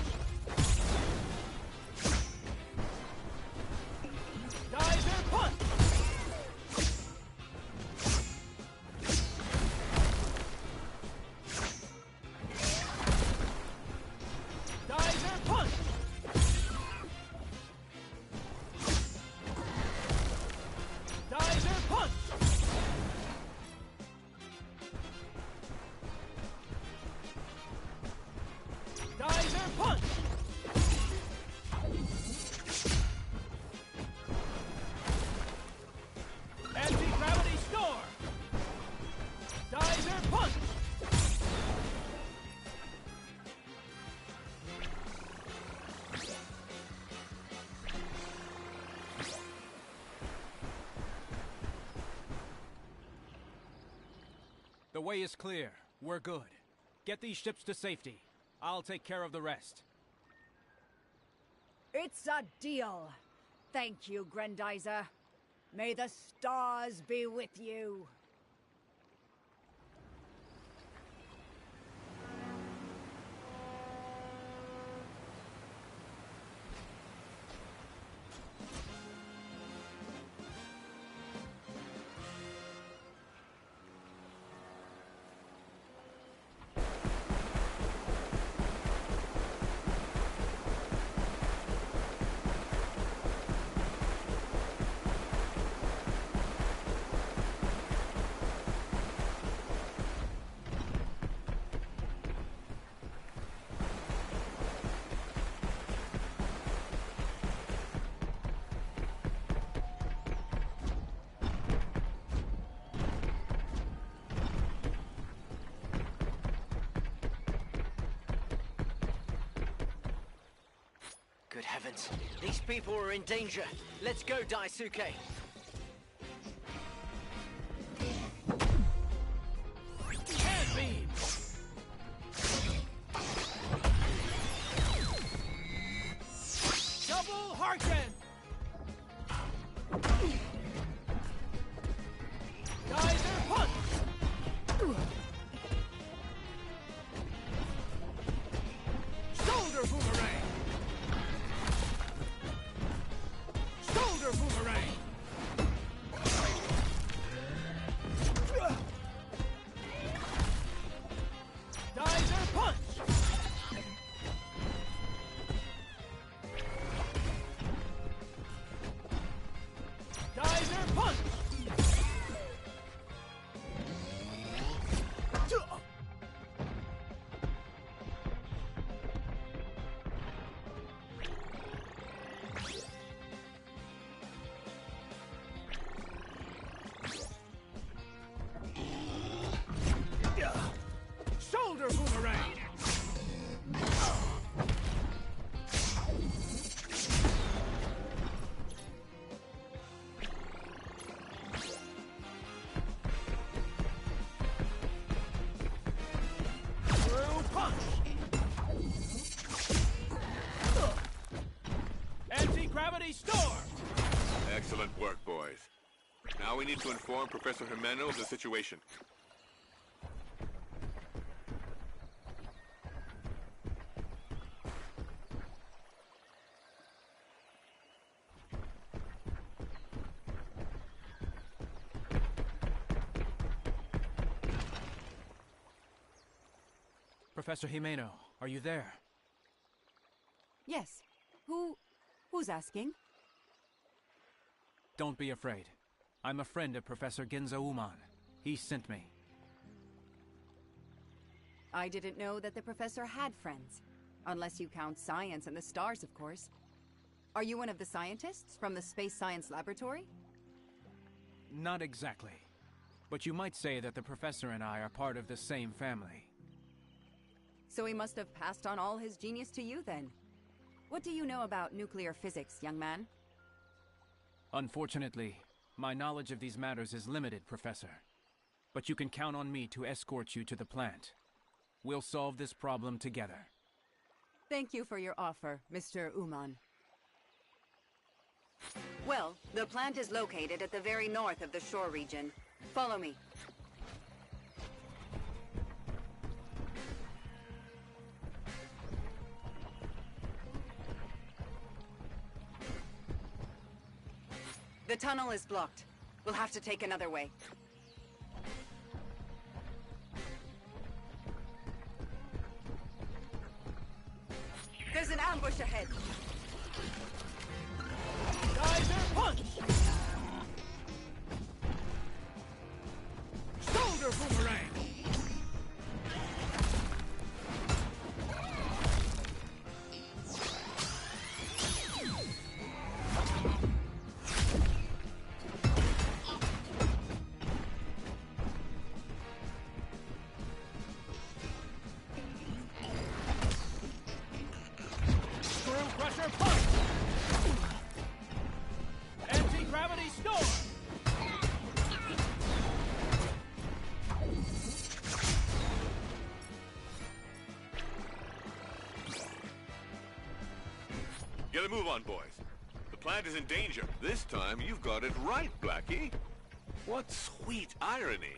Geyser punch! Geyser punch! Geyser punch! Geyser punch! Anti-gravity storm! Geyser punch! The way is clear. We're good. Get these ships to safety. I'll take care of the rest. It's a deal. Thank you, Grendizer. May the stars be with you. Good heavens. These people are in danger. Let's go, Daisuke. Hand beam! Double Harken! Geyser punch! Shoulder boomerang! Shoulder boomerang! Geyser punch! Geyser punch! Shoulder boomerang! Anti-gravity storm! Excellent work, boys. Now we need to inform Professor Jimeno of the situation. Professor Jimeno, are you there? Yes. Who's asking? Don't be afraid. I'm a friend of Professor Ginza Uman. He sent me. I didn't know that the professor had friends. Unless you count science and the stars, of course. Are you one of the scientists from the Space Science Laboratory? Not exactly. But you might say that the professor and I are part of the same family. So he must have passed on all his genius to you, then. What do you know about nuclear physics, young man? Unfortunately, my knowledge of these matters is limited, Professor. But you can count on me to escort you to the plant. We'll solve this problem together. Thank you for your offer, Mr. Uman. Well, the plant is located at the very north of the shore region. Follow me. The tunnel is blocked. We'll have to take another way. There's an ambush ahead. Geyser punch! Shoulder boomerang! Get a move on, boys. The plant is in danger. This time, you've got it right, Blackie. What sweet irony.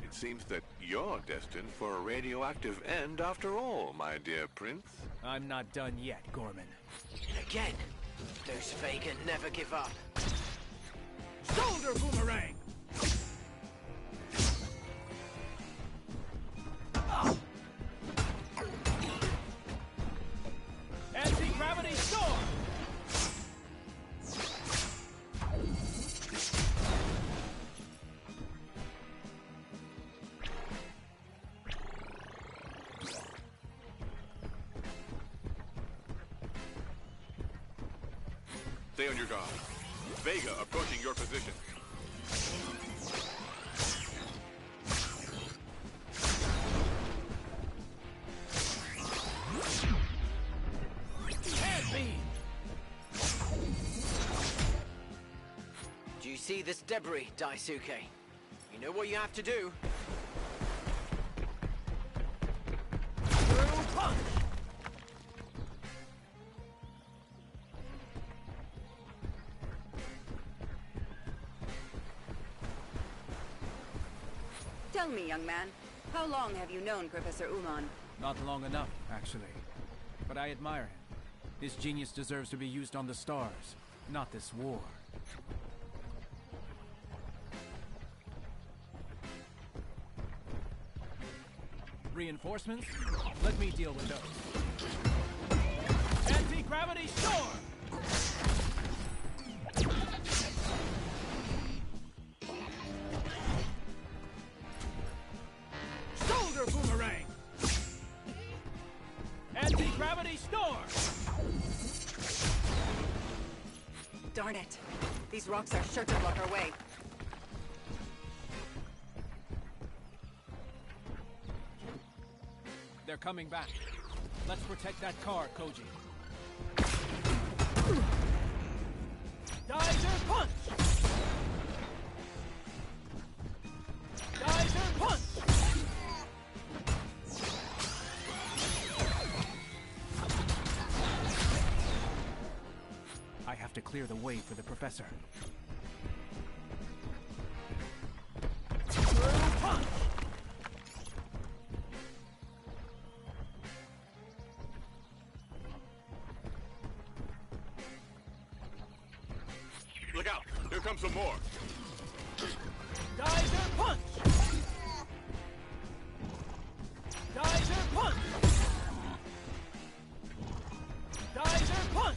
It seems that you're destined for a radioactive end after all, my dear prince. I'm not done yet, Gorman. Again, those Vega never give up. Shoulder boomerang! Anti-gravity storm! Stay on your guard. Vega approaching your position. Do you see this debris, Daisuke? You know what you have to do. Through punch! Tell me, young man, how long have you known Professor Uman? Not long enough, actually. But I admire him. His genius deserves to be used on the stars, not this war. Reinforcements? Let me deal with those. Anti-gravity storm! Shoulder boomerang! Anti-gravity storm! Darn it. These rocks are sure to block our way. They're coming back. Let's protect that car, Koji. Geyser punch! Geyser punch! I have to to clear the way for the Professor. Punch! Look out! Here comes some more! Geyser punch! Geyser punch! Geyser punch!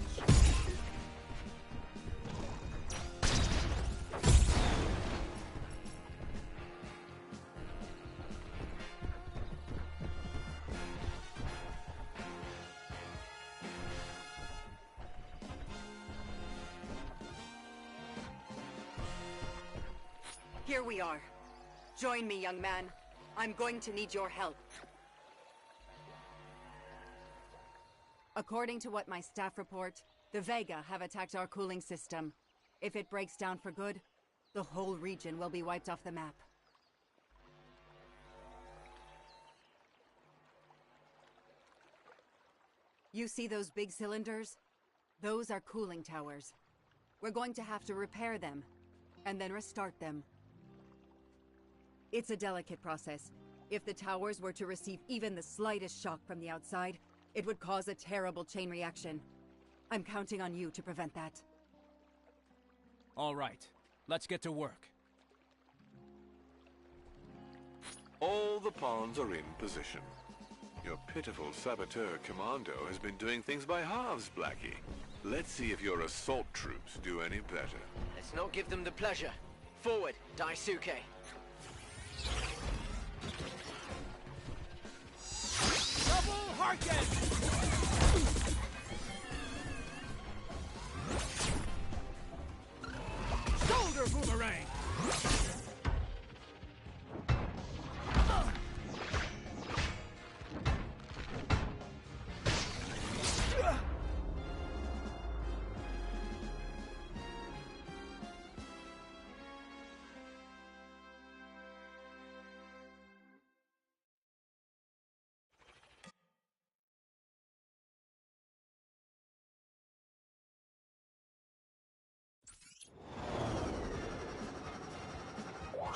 Here we are. Join me, young man. I'm going to need your help. According to what my staff report, the Vega have attacked our cooling system. If it breaks down for good, the whole region will be wiped off the map. You see those big cylinders? Those are cooling towers. We're going to have to repair them, and then restart them. It's a delicate process. If the towers were to receive even the slightest shock from the outside, it would cause a terrible chain reaction. I'm counting on you to prevent that. All right, let's get to work. All the pawns are in position. Your pitiful saboteur commando has been doing things by halves, Blackie. Let's see if your assault troops do any better. Let's not give them the pleasure. Forward, Daisuke. Double Harken! Shoulder boomerang!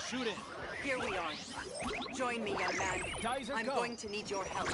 Shoot it! Here we are. Join me, young man. Geyser, I'm go. going to need your help.